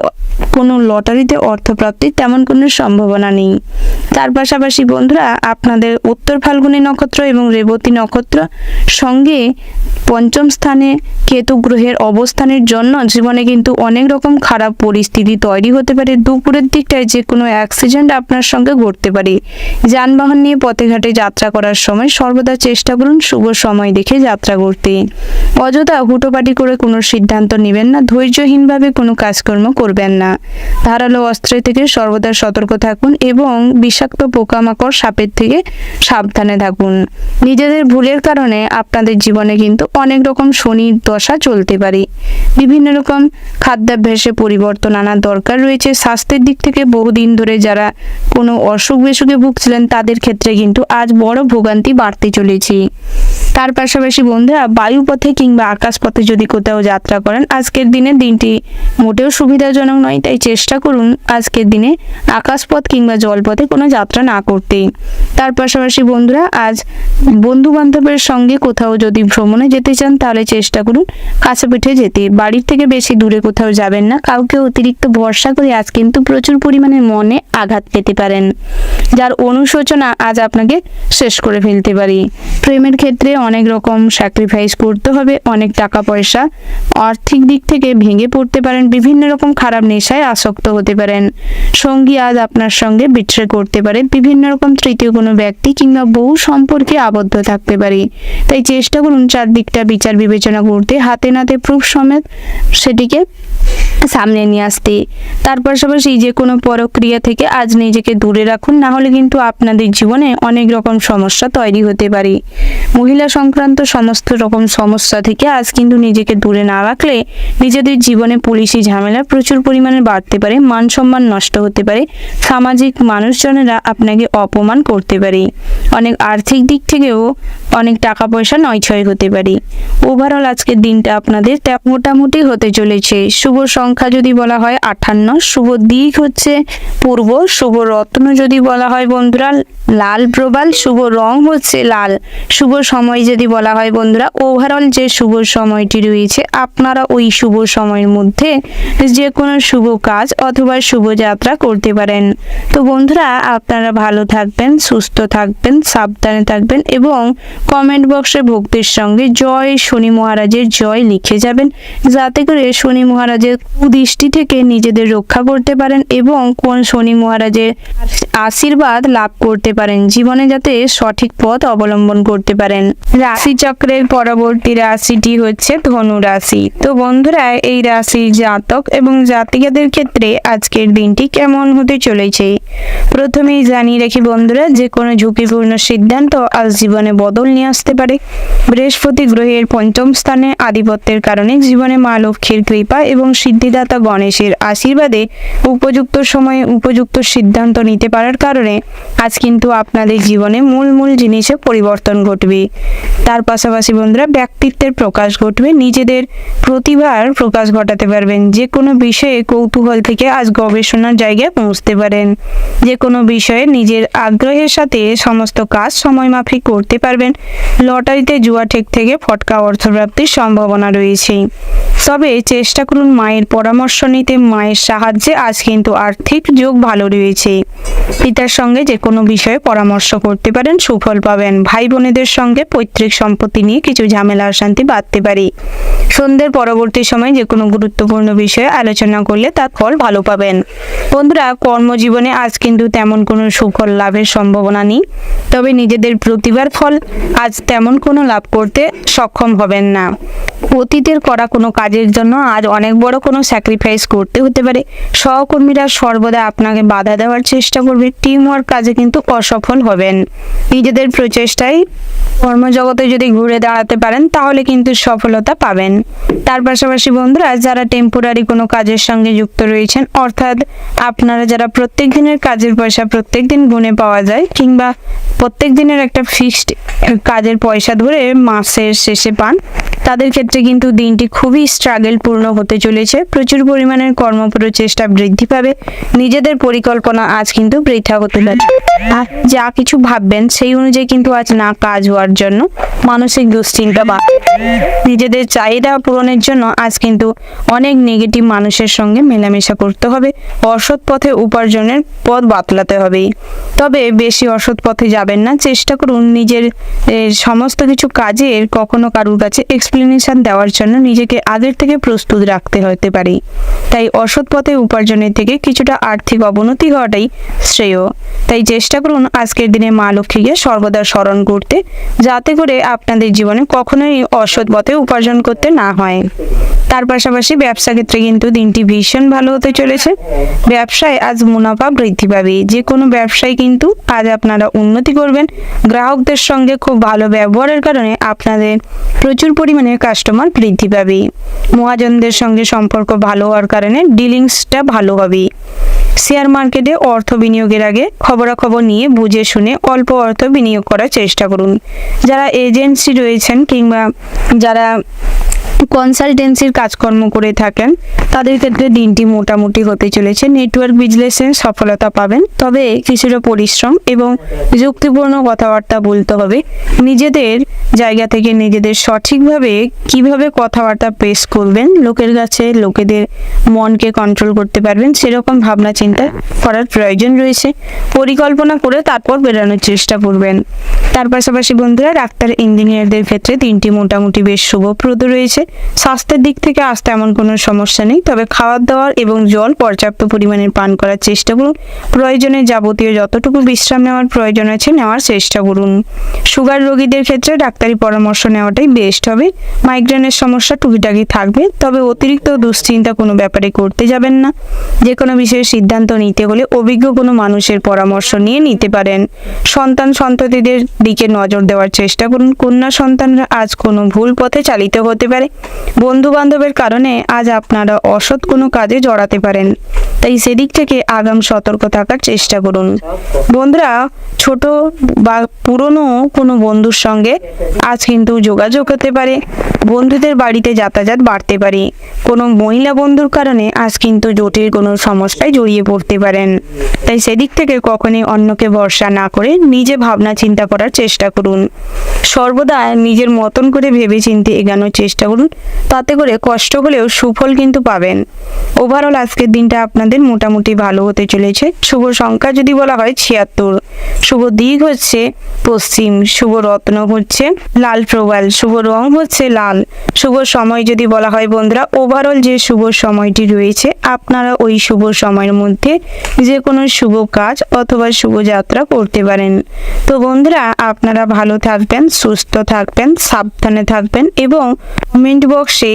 কোনো লটারিতে অর্থপ্রাপ্তির তেমন কোনো সম্ভাবনা নেই। তার পাশাপাশি বন্ধুরা আপনাদের উত্তর ফাল্গুনী নক্ষত্র এবং রেবতী নক্ষত্র সঙ্গে পঞ্চম স্থানে কেতু গ্রহের অবস্থানের জন্য জীবনে কিন্তু অনেক রকম খারাপ পরিস্থিতি তৈরি হতে পারে। দুপুরের দিকটায় যে কোনো অ্যাক্সিডেন্ট আপনার সঙ্গে ঘটতে পারে। যানবাহন নিয়ে পথে ঘাটে যাত্রা করার সময় সর্বদা চেষ্টা করুন শুভ সময় দেখে যাত্রা করতে। অযথা হুটোপাটি করে কোনো সিদ্ধান্ত নেবেন না, ধৈর্যহীনভাবে কোনো কাজকর্ম করবেন না। ধারালো অস্ত্র থেকে সর্বদা সতর্ক থাকুন এবং বিষাক্ত পোকামাকড় সাপের থেকে সাবধানে থাকুন। নিজেদের ভুলের কারণে আপনাদের জীবনে কিন্তু অনেক রকম শনির দশা চলতে পারে। বিভিন্ন রকম খাদ্যাভ্যাসে পরিবর্তন আনার দরকার রয়েছে। স্বাস্থ্যের দিক থেকে বহুদিন ধরে যারা কোনো অসুখ বিসুখে ভুগছিলেন তাদের ক্ষেত্রে কিন্তু আজ বড় ভোগান্তি বাড়তে চলেছে। তার পাশাপাশি বন্ধুরা বায়ুপথে কিংবা আকাশপথে যদি কোথাও যাত্রা করেন আজকের দিনে দিনটি মোটেও সুবিধাজনক নয়, তাই চেষ্টা করুন আজকের দিনে আকাশপথ কিংবা জলপথে কোনো যাত্রা না করতে। তার পাশাপাশি বন্ধুরা আজ বন্ধু বান্ধবের সঙ্গে কোথাও যদি ভ্রমণে যেতে চান তাহলে চেষ্টা করুন কাছে পিঠে যেতে। বাড়ির থেকে বেশি দূরে কোথাও যাবেন না। কাউকে অতিরিক্ত ভরসা করে আজ কিন্তু প্রচুর পরিমাণে মনে আঘাত পেতে পারেন, যার অনুশোচনা আজ আপনাকে শেষ করে ফেলতে পারে। প্রেমের ক্ষেত্রে অনেক রকম স্যাক্রিফাইস করতে হবে, অনেক টাকা পয়সা আর্থিক দিক থেকে ভেঙে পড়তে পারেন, বিভিন্ন রকম খারাপ নেশায় আসক্ত হতে পারেন। সঙ্গী আজ আপনার সঙ্গে বিট্রে করতে পারে, বিভিন্ন রকম তৃতীয় কোনো ব্যক্তি কিংবা বহু সম্পর্কে আবদ্ধ থাকতে পারে। তাই চেষ্টা করুন চারদিকটা বিচার বিবেচনা করতে, হাতে নাতে প্রুফ সমেত সেটিকে সামনে নিয়ে আসতে। তার পাশাপাশি যে কোনো প্রক্রিয়া থেকে আজ নিজেকে দূরে রাখুন, না হলে কিন্তু আপনাদের জীবনে অনেক রকম সমস্যা তৈরি হতে পারে। মহিলা সংক্রান্ত সমস্ত রকম সমস্যা থেকে আজ কিন্তু নিজেকে দূরে না রাখলে নিজেদের জীবনে পুলিশি ঝামেলা প্রচুর পরিমাণে বাড়তে পারে, মান সম্মান নষ্ট হতে পারে, সামাজিক মানুষজনেরা আপনাকে অপমান করতে পারে, অনেক আর্থিক দিক থেকেও অনেক টাকা পয়সা নয়ছয় হতে পারে। ওভারঅল আজকের দিনটা আপনাদের মোটামুটি হতে চলেছে। শুভ সংখ্যা যদি বলা হয় 58, শুভ দিক হচ্ছে পূর্ব, শুভ রত্ন যদি বলা হয় বন্ধুরা লাল প্রবাল, শুভ রং হচ্ছে লাল, শুভ সময় যদি বলা হয় বন্ধুরা ওভারঅল যে শুভ সময়টি রয়েছে আপনারা ওই শুভ সময়ের মধ্যে যে কোনো শুভ কাজ অথবা শুভ যাত্রা করতে পারেন। তো বন্ধুরা আপনারা ভালো থাকবেন, সুস্থ থাকবেন, সাবধানে থাকবেন এবং কমেন্ট বক্সে ভক্তির সঙ্গে জয় শনি মহারাজের জয় লিখে যাবেন, যাতে করে শনি মহারাজের কুদৃষ্টি থেকে নিজেদের রক্ষা করতে পারেন এবং কোন শনি মহারাজের আশীর্বাদ লাভ করতে পারেন, জীবনে যাতে সঠিক পথ অবলম্বন করতে পারেন। রাশিচক্রের পরবর্তী রাশিটি হচ্ছে ধনু রাশি। তো বন্ধুরা এই রাশির জাতক এবং জাতিকাদের ক্ষেত্রে আজকের দিনটি কেমন হতে চলেছে প্রথমেই জানিয়ে রাখি বন্ধুরা, যে কোনো ঝুঁকিপূর্ণ সিদ্ধান্ত আজ জীবনে বদল নিয়ে আসতে পারে। বৃহস্পতি গ্রহের পঞ্চম স্থানে আধিপত্যের কারণে জীবনে মা লক্ষ্মীর কৃপা এবং সিদ্ধিদাতা গণেশের আশীর্বাদে উপযুক্ত সময়ে উপযুক্ত সিদ্ধান্ত নিতে পারার কারণে আজ কিন্তু আপনাদের জীবনে মূল জিনিসে পরিবর্তন ঘটবে। তার পাশাপাশি বন্ধুরা ব্যক্তিত্বের প্রকাশ ঘটবে, নিজেদের প্রতিভার প্রকাশ ঘটাতে পারবেন, যে কোনো বিষয়ে কৌতূহল থেকে আজ গবেষণার জায়গায় পৌঁছতে পারেন, যে কোনো বিষয়ে নিজের আগ্রহের সাথে সমস্ত কাজ সময়মাফিক করতে পারবেন। লটারিতে জুয়া ঠেক থেকে ফটকা অর্থপ্রাপ্তির সম্ভাবনা রয়েছে, তবে চেষ্টা করুন মায়ের পরামর্শ নিতে, মায়ের সাহায্যে আজ কিন্তু আর্থিক যোগ ভালো রয়েছে। পিতার সঙ্গে যে কোনো বিষয়ে পরামর্শ করতে পারেন, সুফল পাবেন। ভাই বোনেদের সঙ্গে পৈতৃক সম্পত্তি নিয়ে কিছু ঝামেলা অশান্তি বাড়তে পারে। সন্ধ্যের পরবর্তী সময় যে কোনো গুরুত্বপূর্ণ বিষয়ে আলোচনা করলে তার ফল ভালো পাবেন। বন্ধুরা কর্মজীবনে আজ কিন্তু তেমন কোনো সুফল লাভের সম্ভাবনা নেই, তবে নিজেদের প্রতিভার ফল আজ তেমন কোনো লাভ করতে সক্ষম হবেন না। অতীতের করা কোনো কাজের জন্য আজ অনেক বড় কোনো স্যাক্রিফাইস করতে হতে পারে। সহকর্মীরা সর্বদা আপনাকে বাধা দেওয়ার চেষ্টা করবে, টিম ওয়ার্ক কাজে কিন্তু অসফল হবেন। নিজেদের প্রচেষ্টায় কর্মজগতে যদি ঘুরে দাঁড়াতে পারেন তাহলে কিন্তু সফলতা পাবেন। তার পাশাপাশি বন্ধুরা যারা টেম্পোরারি কোনো কাজের সঙ্গে যুক্ত রয়েছেন, অর্থাৎ আপনারা যারা প্রত্যেক দিনের কাজের পয়সা প্রত্যেক দিন গুনে পাওয়া যায় কিংবা প্রত্যেক দিনের একটা ফিক্সড কাজের পয়সা ধরে মাসের শেষে পান, তাদের ক্ষেত্রে কিন্তু দিনটি খুবই স্ট্রাগলপূর্ণ হতে চলেছে। প্রচুর পরিমাণের কর্মপ্রচেষ্টা বৃদ্ধি পাবে, নিজেদের পরিকল্পনা আজ কিন্তু বৃথা হতে পারে। আর যা কিছু ভাববেন সেই অনুযায়ী কিন্তু আজ না কাজ হওয়ার জন্য মানসিক দুশ্চিন্তা বা নিজেদের চাহিদা পূরণের জন্য আজ কিন্তু অনেক নেগেটিভ মানুষের সঙ্গে মেলামেশা করতে হবে, অসৎ পথে উপার্জনের পথ বাতলাতে হবে। তবে বেশি অসৎ পথে যাবেন না, চেষ্টা করুন নিজের সমস্ত কিছু কাজের কখনো কারুর কাছে এক্সপ্লেনেশন দেওয়ার জন্য নিজেকে আগের থেকে প্রস্তুত রাখতে হতে পারে। তাই অসৎ পথে উপার্জনের থেকে কিছুটা আর্থিক অবনতি হওয়াটাই শ্রেয়। তাই চেষ্টা করুন আজকের দিনে মা লক্ষ্মীকে সর্বদা স্মরণ করতে, যাতে করে আপনাদের জীবনে কখনোই অসৎ পথে উপার্জন করতে না হয়। তার পাশাপাশি ব্যবসা ক্ষেত্রে কিন্তু দিনটি ভীষণ ভালো হতে চলেছে। ব্যবসায় আজ মুনাফা বৃদ্ধি পাবে, যে কোনো ব্যবসায় কিন্তু আজ আপনারা উন্নতি করবেন। গ্রাহকদের সঙ্গে খুব ভালো ব্যবহারের কারণে আপনাদের প্রচুর পরিমাণে কাস্টমার বৃদ্ধি পাবে। মহাজনদের সঙ্গে সম্পর্ক ভালো হওয়ার কারণে ডিলিংসটা ভালো হবে। শেয়ার মার্কেটে অর্থ বিনিয়োগের আগে খবরাখবর নিয়ে বুঝে শুনে অল্প অর্থ বিনিয়োগ করার চেষ্টা করুন। যারা এজেন্সি রয়েছেন কিংবা যারা কনসালটেন্সির কাজকর্ম করে থাকেন তাদের ক্ষেত্রে দিনটি মোটামুটি হতে চলেছে। নেটওয়ার্ক বিজনেসে সফলতা পাবেন, তবে কিছুটা পরিশ্রম এবং যুক্তিপূর্ণ কথাবার্তা বলতে হবে। নিজেদের জায়গা থেকে নিজেদের সঠিকভাবে কিভাবে কথাবার্তা পেশ করবেন, লোকের কাছে লোকেদের মনকে কন্ট্রোল করতে পারবেন সেরকম ভাবনা চিন্তা করার প্রয়োজন রয়েছে। পরিকল্পনা করে তারপর বেরোনোর চেষ্টা করবেন। তার পাশাপাশি বন্ধুরা ডাক্তার ইঞ্জিনিয়ারদের ক্ষেত্রে দিনটি মোটামুটি বেশ শুভপ্রদ রয়েছে। স্বাস্থ্যের দিক থেকে আজ তেমন কোনো সমস্যা নেই, তবে খাবার দাবার এবং জল পর্যাপ্ত পরিমাণে পান করার চেষ্টা করুন। প্রয়োজনে যাবতীয় যতটুকু বিশ্রাম নেওয়ার প্রয়োজন আছে নেওয়ার চেষ্টা করুন। সুগার রোগীদের ক্ষেত্রে ডাক্তারি পরামর্শ নেওয়াটাই বেস্ট হবে। মাইগ্রেনের সমস্যা টুকিটাকি থাকবে, তবে অতিরিক্ত দুশ্চিন্তা কোনো ব্যাপারে করতে যাবেন না। যে কোনো বিষয়ে সিদ্ধান্ত নিতে হলে অভিজ্ঞ কোনো মানুষের পরামর্শ নিয়ে নিতে পারেন। সন্তান সন্ততিদের দিকে নজর দেওয়ার চেষ্টা করুন। কন্যা সন্তানরা আজ কোনো ভুল পথে চালিত হতে পারে। বন্ধু বান্ধবের কারণে আজ আপনারা অসৎ কোনো কাজে জড়াতে পারেন, তাই সেদিক থেকে আগাম সতর্ক থাকার চেষ্টা করুন। বন্ধুরা, ছোট বা পুরনো কোনো বন্ধুর সঙ্গে আজ কিন্তু যোগাযোগ হতে পারে। বন্ধুদের বাড়িতে যাতায়াত বাড়তে পারে। কোনো মহিলা বন্ধুর কারণে আজ কিন্তু জটিল কোনো সমস্যায় জড়িয়ে পড়তে পারেন, তাই সেদিক থেকে কখনোই অন্যকে ভরসা না করে নিজে ভাবনা চিন্তা করার চেষ্টা করুন। সর্বদা নিজের মতন করে ভেবে চিন্তে এগানোর চেষ্টা করুন, তাতে করে কষ্ট হলেও সুফল কিন্তু পাবেন। ওভারঅল আজকের দিনটা আপনাদের মোটামুটি ভালো হতে চলেছে। শুভ সংখ্যা যদি বলা হয় 76, শুভ দিক হচ্ছে পশ্চিম, শুভ রত্ন হচ্ছে লাল প্রবাল, শুভ রং হচ্ছে লাল। শুভ সময় যদি বলা হয় বন্ধুরা, ওভারঅল যে শুভ সময়টি রয়েছে আপনারা ওই শুভ সময়ের মধ্যে যে কোনো শুভ কাজ অথবা শুভ যাত্রা করতে পারেন। তো বন্ধুরা, আপনারা ভালো থাকবেন, সুস্থ থাকবেন, সাবধানে থাকবেন এবং কমেন্ট বক্সে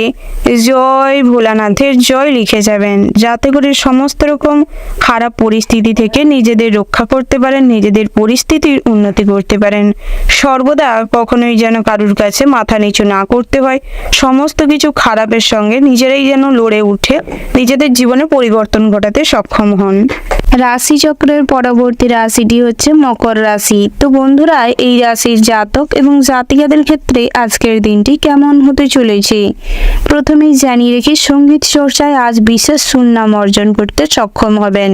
জয় ভোলানাথের জয় লিখে যাবেন, যাতে করে সমস্ত রকম খারাপ পরিস্থিতি থেকে নিজেদের রক্ষা করতে পারেন, নিজেদের পরিস্থিতির উন্নতি করতে পারেন। সর্বদা কখনোই যেন কারুর কাছে মাথা নিচু না করতে হয়। সমস্ত কিছু খারাপের সঙ্গে নিজেরাই যেন লড়ে উঠে নিজেদের জীবনে পরিবর্তন ঘটাতে সক্ষম হন। রাশিচক্রের পরবর্তী রাশিটি হচ্ছে মকর রাশি। তো বন্ধুরা, এই রাশির জাতক এবং জাতিকাদের ক্ষেত্রে আজকের দিনটি কেমন হতে চলেছে প্রথমেই জানিয়ে রেখে, সঙ্গীত চর্চায় আজ বিশেষ সুনাম অর্জন করতে সক্ষম হবেন।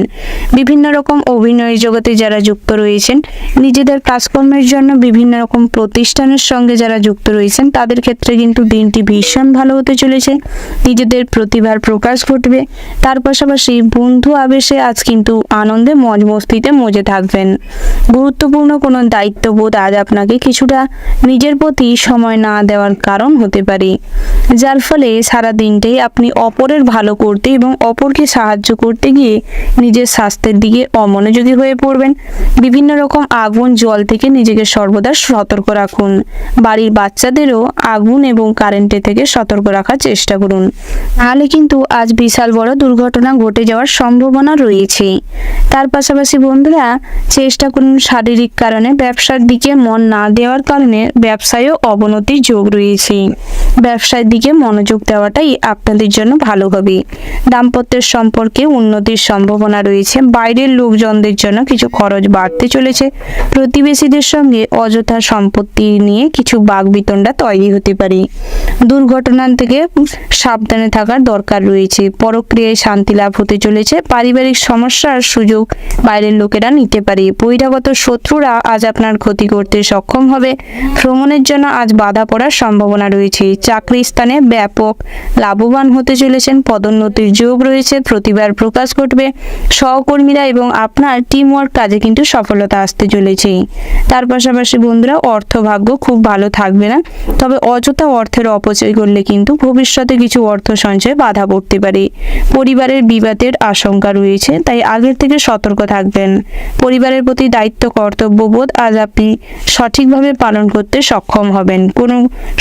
বিভিন্ন রকম অভিনয় জগতে যারা যুক্ত রয়েছেন, নিজেদের কাজকর্মের জন্য বিভিন্ন রকম প্রতিষ্ঠানের সঙ্গে যারা যুক্ত রয়েছেন, তাদের ক্ষেত্রে কিন্তু দিনটি ভীষণ ভালো হতে চলেছে। নিজেদের প্রতিভার প্রকাশ ঘটবে। তার পাশাপাশি বন্ধু আবেশে আজ কিন্তু আনন্দে মজ মস্তিতে মজে থাকবেন। গুরুত্বপূর্ণ কোনো দায়িত্ববোধ আজ আপনাকে কিছুটা নিজের প্রতি সময় না দেওয়ার কারণ হতে পারে, যার ফলে সারা দিনটাই আপনি অপরের ভালো করতে এবং অপরকে সাহায্য করতে গিয়ে নিজের স্বাস্থ্যের দিকে অমনোযোগী হয়ে পড়বেন। বিভিন্ন রকম আগুন জল থেকে নিজেকে সর্বদা সতর্ক রাখুন। বাড়ির বাচ্চাদেরও আগুন এবং কারেন্টের থেকে সতর্ক রাখার চেষ্টা করুন, নাহলে কিন্তু আজ বিশাল বড় দুর্ঘটনা ঘটে যাওয়ার সম্ভাবনা রয়েছে। তার পাশাপাশি বন্ধুরা, চেষ্টা করুন শারীরিক কারণে ব্যবসার দিকে মন না দেওয়ার কারণে ব্যবসায়ও অবনতির যোগ রয়েছে। ব্যবসার দিকে মনোযোগ দেওয়াটাই আপনাদের জন্য ভালো হবে। দাম্পত্যের সম্পর্কে উন্নতির সম্ভাবনা রয়েছে। বাইরের লোকজনদের জন্য কিছু খরচ বাড়তে চলেছে। প্রতিবেশীদের সঙ্গে অযথা সম্পত্তি নিয়ে কিছু বাকবিতণ্ডা তৈরি হতে পারে। দুর্ঘটনা থেকে সাবধানে থাকার দরকার রয়েছে। পরক্রিয়ায় শান্তি লাভ হতে চলেছে। পারিবারিক সমস্যার সুযোগ বাইরের লোকেরা নিতে পারে। বহিরাগত শত্রুরা আজ আপনার ক্ষতি করতে সক্ষম হবে। ভ্রমণের জন্য আজ বাধা পড়ার সম্ভাবনা রয়েছে। চাকরি স্থানে ব্যাপক লাভবান হতে চলেছেন। পদোন্নতির যোগ রয়েছে। প্রতিভার প্রকাশ ঘটবে। সহকর্মীরা এবং আপনার টিম ওয়ার্ক কাজে কিন্তু সফলতা আসতে চলেছে। তার পাশাপাশি বন্ধুরা, অর্থভাগ্য খুব ভালো থাকবে না, তবে অযথা অর্থের অপচয় করলে কিন্তু ভবিষ্যতে কিছু অর্থ সঞ্চয়ে বাধা পড়তে পারে। পরিবারের বিবাদের আশঙ্কা রয়েছে, তাই আগের থেকে সতর্ক থাকবেন। পরিবারের প্রতি দায়িত্ব কর্তব্যবোধ আজ আপনি সঠিকভাবে পালন করতে সক্ষম হবেন। কোনো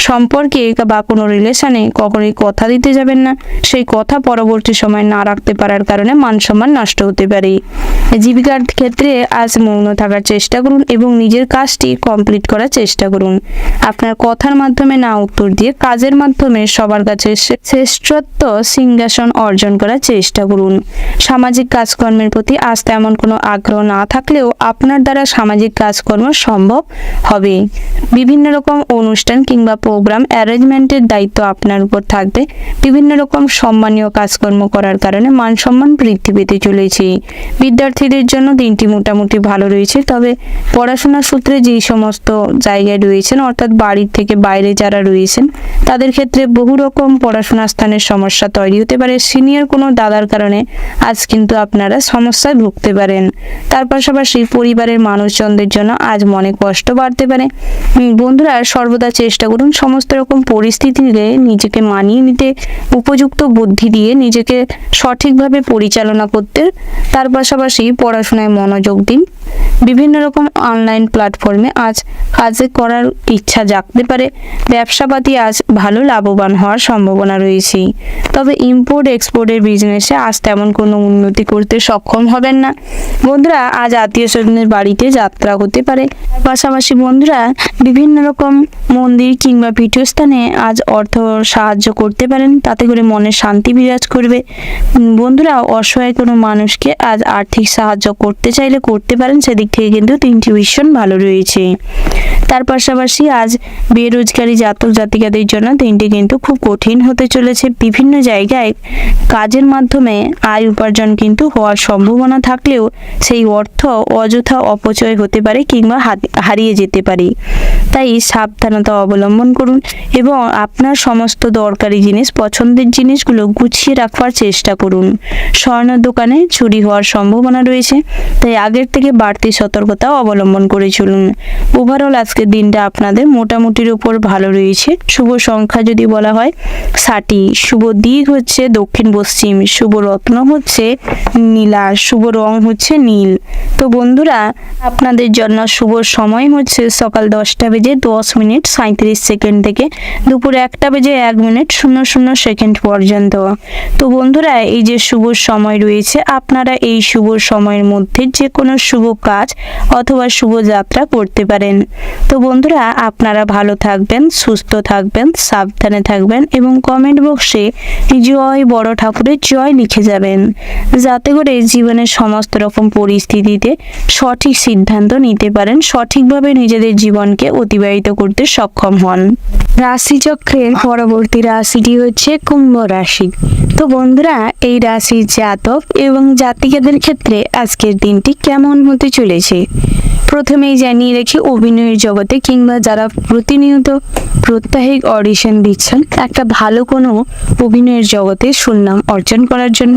সম্পর্কে বা কোনো রিলেশনে কখনোই কথা দিতে যাবেন না। সেই কথা পরবর্তী সময় না রাখতে পারার কারণে মান সম্মান নষ্ট হতে পারে। জীবিকার ক্ষেত্রে আজ মৌন থাকার চেষ্টা করুন এবং নিজের কাজটি কমপ্লিট করার চেষ্টা করুন। আপনার কথার মাধ্যমে না উত্তর দিয়ে কাজের মাধ্যমে সবার কাছে শ্রেষ্ঠত্ব সিংহাসন অর্জন করার চেষ্টা করুন। সামাজিক কাজকর্মের প্রতি আজ তেমন কোনো আগ্রহ না থাকলেও আপনার দ্বারা সামাজিক কাজকর্ম সম্ভব হবে। বিভিন্ন রকম অনুষ্ঠান কিংবা প্রোগ্রাম অ্যারেঞ্জমেন্টের দায়িত্ব আপনার উপর থাকবে। বিভিন্ন রকম সম্মানীয় কাজকর্ম করার কারণে মান সম্মান বৃদ্ধি পেতে চলেছে। বিদ্যার্থীদের জন্য দিনটি মোটামুটি ভালো রয়েছে, তবে পড়াশোনার সূত্রে যেই সমস্ত জায়গায় রয়েছেন, অর্থাৎ বাড়ির থেকে বাইরে যারা রয়েছেন, তাদের ক্ষেত্রে বহু রকম পড়াশোনার স্থানের সমস্যা তৈরি হতে পারে। সিনিয়র কোনো দাদার কারণে আজ কিন্তু আপনারা সমস্যায় ভুগতে পারেন। তার পাশাপাশি পরিবারের মানুষজনদের জন্য আজ মনে কষ্ট বাড়তে পারে। বন্ধুরা, সর্বদা চেষ্টা করুন সমস্ত রকম পরিস্থিতিতে নিজেকে মানিয়ে নিতে উপযুক্ত বুদ্ধি দিয়ে নিজেকে সঠিকভাবে পরিচালনা করতে, তার পাশাপাশি পড়াশোনায় মনোযোগ দিন। বিভিন্ন রকম অনলাইন প্ল্যাটফর্মে আজ কাজ করার ইচ্ছা জাগতে পারে। ব্যবসাপাতি আজ ভালো লাভবান হওয়ার সম্ভাবনা রয়েছে, তবে ইম্পোর্ট এক্সপোর্টের বিজনেসে আজ তেমন কোনো উন্নতি করতে সক্ষম হবেন না। বন্ধুরা, আজ আত্মীয় স্বজনের বাড়িতে যাত্রা হতে পারে। পাশাপাশি বন্ধুরা, বিভিন্ন রকম মন্দির কিংবা পীঠস্থানে আজ অর্থ সাহায্য করতে পারেন, তাতে করে মনে শান্তি বিরাজ করবে। বন্ধুরা, অসহায় কোনো মানুষকে আজ আর্থিক সাহায্য করতে চাইলে করতে পারেন, সেদিক থেকে কিন্তু দিনটি ভীষণ ভালো রয়েছে। তার পাশাপাশি আজ বেরোজগারি জাতক জাতিকাদের জন্য দিনটি কিন্তু খুব কঠিন হতে চলেছে। বিভিন্ন জায়গায় কাজের মাধ্যমে আয় উপার্জন কিন্তু হওয়ার সম্ভাবনা থাকলেও সেই অর্থ অযথা অপচয় হতে পারে কিংবা হারিয়ে যেতে পারে। তাই সাবধানতা অবলম্বন করুন এবং আপনার সমস্ত দরকারি জিনিস, পছন্দের জিনিসগুলো গুছিয়ে রাখবার চেষ্টা করুন। স্বর্ণের দোকানে চুরি হওয়ার সম্ভাবনা রয়েছে, তাই আগের থেকে বাড়তি সতর্কতা অবলম্বন করে চলুন। ওভারঅল আজকের দিনটা আপনাদের মোটামুটির উপর ভালো রয়েছে। শুভ সংখ্যা যদি বলা হয় 60, শুভ দিক হচ্ছে দক্ষিণ পশ্চিম, শুভ রত্ন হচ্ছে নীলা, শুভ রং হচ্ছে নীল। তো বন্ধুরা, আপনাদের জন্য শুভ সময় হচ্ছে সকাল 10:10:37 থেকে দুপুর 1:01:00 পর্যন্ত। তো বন্ধুরা, এই যে শুভ সময় রয়েছে, আপনারা এই শুভ সময়ের মধ্যে যে কোনো শুভ কাজ অথবা শুভ যাত্রা করতে পারেন। তো বন্ধুরা, আপনারা ভালো থাকবেন, সুস্থ থাকবেন, সাবধানে থাকবেন এবং কমেন্ট বক্সে জয় বড় ঠাকুরের জয় লিখে যাবেন, যাতে করে জীবনের সমস্ত রকম পরিস্থিতিতে সঠিক সিদ্ধান্ত নিতে পারেন, সঠিকভাবে নিজেদের জীবনকে অতিবাহিত করতে সক্ষম হন। রাশিচক্রের পরবর্তী রাশিটি হচ্ছে কুম্ভ রাশি। তো বন্ধুরা, এই রাশির জাতক এবং জাতিকাদের ক্ষেত্রে আজকের দিনটি কেমন হতে চলেছে প্রথমেই জানিয়ে রেখে, অভিনয়ের জগতে কিংবা যারা প্রতিনিয়ত প্রত্যাহিক অডিশন দিচ্ছেন একটা ভালো কোনো অভিনয়ের জগতে সুনাম অর্জন করার জন্য,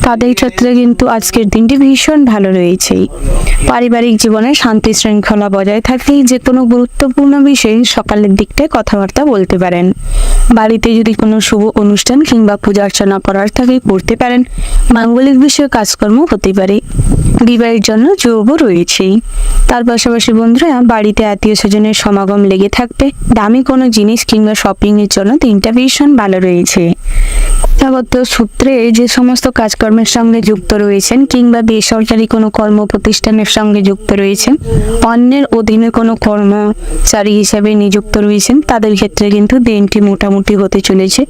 তাদের ক্ষেত্রে কিন্তু আজকের দিনটি ভীষণ ভালো রয়েছে। পারিবারিক জীবনে শান্তি শৃঙ্খলা বজায় থাকলেই যে কোনো গুরুত্বপূর্ণ বিষয়ে সকালের দিকটায় কথাবার্তা বলতে পারেন। বাড়িতে যদি কোনো শুভ অনুষ্ঠান কিংবা পূজা অর্চনা করার থাকে করতে পারেন। মাঙ্গলিক বিষয়ে কাজকর্ম হতে পারে। বিবাহের জন্য যোগও রয়েছে। তার পাশাপাশি বন্ধুরা, বাড়িতে আত্মীয় স্বজনের সমাগম লেগে থাকবে। দামি কোনো জিনিস কিংবা শপিং এর জন্য দিনটা ভীষণ ভালো রয়েছে। শিক্ষাগত সূত্রে যে সমস্ত কাজকর্মের সঙ্গে যুক্ত রয়েছেন কিংবা বেসরকারি কোনো কর্ম প্রতিষ্ঠানের সঙ্গে যুক্ত রয়েছেন, অন্যের অধীনে কোনো কর্মচারী হিসেবে নিযুক্ত রয়েছেন, তাদের ক্ষেত্রে কিন্তু দিনটি মোটামুটি হতে চলেছে।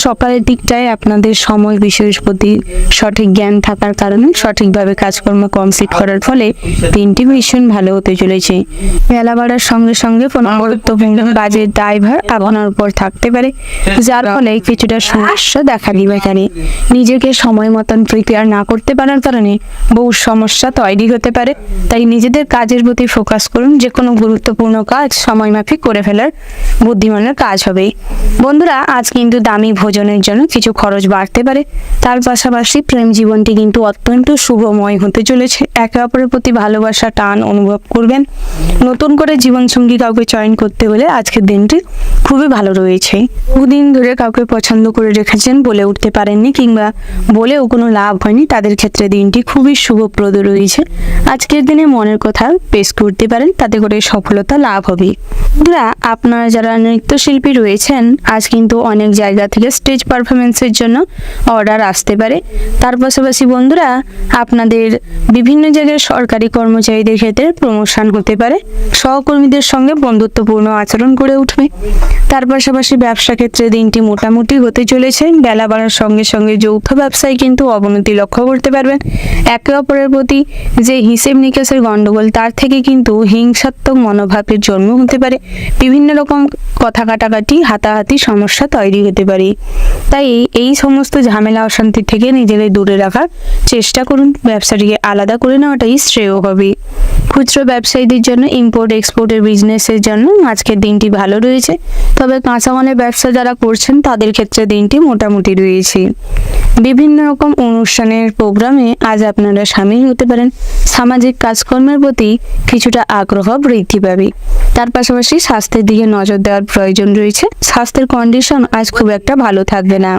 সকালের দিকটায় আপনাদের সময় বিষয়ের প্রতি সঠিক জ্ঞান থাকার কারণে সঠিকভাবে কাজকর্ম কমপ্লিট করার ফলে দিনটি ভীষণ ভালো হতে চলেছে। বেলা বাড়ার সঙ্গে সঙ্গে কোনো গুরুত্বপূর্ণ কাজের দায়ভার আপনার উপর থাকতে পারে, যার ফলে কিছুটা সমস্যা দেখা দিবে। এখানে নিজেকে সময় মতন প্রিপেয়ার না করতে পারার কারণে বহু সমস্যা তৈরি হতে পারে। তাই নিজেদের কাজের প্রতি ফোকাস করুন। যে কোনো গুরুত্বপূর্ণ কাজ সময় মাফিক করে ফেলার বুদ্ধিমানের কাজ হবে। বন্ধুরা, আজ কিন্তু দামি ভোজনের জন্য কিছু খরচ বাড়তে পারে। তার পাশাপাশি প্রেম জীবনটি কিন্তু অত্যন্ত শুভময় হতে চলেছে। একে অপরের প্রতি ভালোবাসা টান অনুভব করবেন। নতুন করে জীবনসঙ্গী কাউকে চয়ন করতে হলে আজকের দিনটি খুবই ভালো রয়েছে। বহুদিন ধরে কাউকে পছন্দ করে রেখেছেন, বলে উঠতে পারেননি কিংবা বলেও কোনো লাভ হয়নি, তাদের ক্ষেত্রে দিনটি খুবই শুভপ্রদ রয়েছে। আজকের দিনে মনের কথা পেশ করতে পারেন, তাতে করে সফলতা লাভ হবে। বন্ধুরা, আপনারা যারা নৃত্যশিল্পী রয়েছেন, আজ কিন্তু অনেক জায়গা থেকে স্টেজ পারফরমেন্সের জন্য অর্ডার আসতে পারে। তার পাশাপাশি বন্ধুরা, আপনাদের বিভিন্ন জায়গায় সরকারি কর্মচারীদের ক্ষেত্রে প্রমোশন হতে পারে। সহকর্মীদের সঙ্গে বন্ধুত্বপূর্ণ আচরণ করে উঠবে। তার পাশাপাশি ব্যবসা ক্ষেত্রে দিনটি মোটামুটি হতে চলেছে। বেলা বাড়ার সঙ্গে সঙ্গে যৌথ ব্যবসায় কিন্তু অবনতি লক্ষ্য করতে পারবেন। একে অপরের প্রতি যে হিসেব নিকাশের গন্ডগোল, তার থেকে কিন্তু হিংসাত্মক মনোভাবের জন্ম হতে পারে। বিভিন্ন রকম কথা কাটাকাটি, হাতাহাতি সমস্যা তৈরি হতে পারে। তাই এই সমস্ত ঝামেলা অশান্তি থেকে নিজেদের দূরে রাখার চেষ্টা করুন। ব্যবসাটিকে আলাদা করে নেওয়াটাই শ্রেয় হবে। খুচরো ব্যবসায়ীদের জন্য ইম্পোর্ট এক্সপোর্টের বিজনেসের জন্য আজকের দিনটি ভালো রয়েছে। তবে কাঁচামালের ব্যবসা যারা করছেন তাদের ক্ষেত্রে দিনটি মোটামুটি রয়েছে। বিভিন্ন রকম অনুষ্ঠানের প্রোগ্রামে আজ আপনারা সামিল হতে পারেন। সামাজিক কাজকর্মের প্রতি কিছুটা আগ্রহ বৃদ্ধি পাবে। তার পাশাপাশি স্বাস্থ্যের দিকে নজর দেওয়ার প্রয়োজন রয়েছে। স্বাস্থ্যের কন্ডিশন আজ খুব একটা ভালো থাকবে না।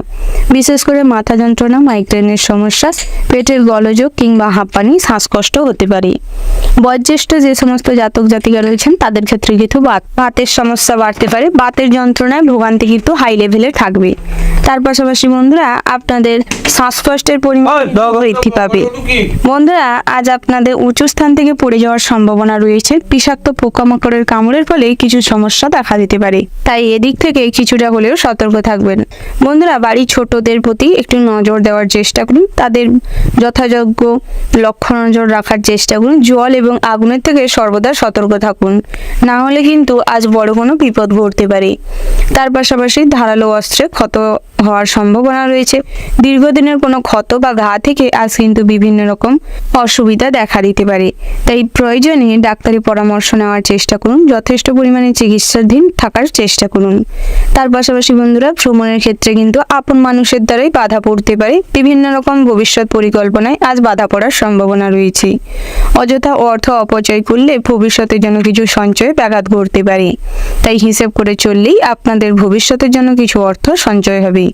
বিশেষ করে মাথা যন্ত্রণা, মাইগ্রেনের সমস্যা, পেটের গোলযোগ কিংবা হাঁপানি, শ্বাসকষ্ট হতে পারে। বয়োজ্যেষ্ঠ যে সমস্ত জাতক জাতিকা রয়েছেন তাদের ক্ষেত্রে কিন্তু বাতের সমস্যা বাড়তে পারে। বাতের যন্ত্রণায় ভোগান্তি কিন্তু হাই লেভেলে থাকবে। তার পাশাপাশি বন্ধুরা আপনাদের শ্বাসকষ্টের পরিমাণ বৃদ্ধি পাবে। বন্ধুরা আজ আপনাদের উঁচু স্থান থেকে পড়ে যাওয়ার সম্ভাবনা রয়েছে। বিষাক্ত পোকামাকড়ের কামড়ের ফলে কিছু সমস্যা দেখা দিতে পারে, তাই এদিক থেকে কিছুটা হলেও সতর্ক থাকবেন। বন্ধুরা বাড়ির ছোটদের প্রতি একটু নজর দেওয়ার চেষ্টা করুন, তাদের যথাযোগ্য লক্ষ্য নজর রাখার চেষ্টা করুন। জল এবং আগুনের থেকে সর্বদা সতর্ক থাকুন, না হলে কিন্তু আজ বড় কোনো বিপদ ঘটতে পারে। তার পাশাপাশি ধারালো অস্ত্রে ক্ষত হওয়ার সম্ভাবনা রয়েছে। দীর্ঘদিনের কোনো ক্ষত বা ঘা থেকে আজ কিন্তু বিভিন্ন রকম অসুবিধা দেখা দিতে পারে, তাই প্রয়োজনে ডাক্তারি পরামর্শ নেওয়ার চেষ্টা করুন। যথেষ্ট পরিমাণে চিকিৎসাধীন থাকার চেষ্টা করুন। তার পাশাপাশি বন্ধুরা ভ্রমণের ক্ষেত্রে কিন্তু আপন মানুষের দ্বারাই বাধা পড়তে পারে। বিভিন্ন রকম ভবিষ্যৎ পরিকল্পনায় আজ বাধা পড়ার সম্ভাবনা রয়েছে। অযথা অর্থ অপচয় করলে ভবিষ্যতের জন্য কিছু সঞ্চয়ে ব্যাঘাত ঘটতে পারে, তাই হিসেব করে চললেই আপনাদের ভবিষ্যতের জন্য কিছু অর্থ সঞ্চয় হবে।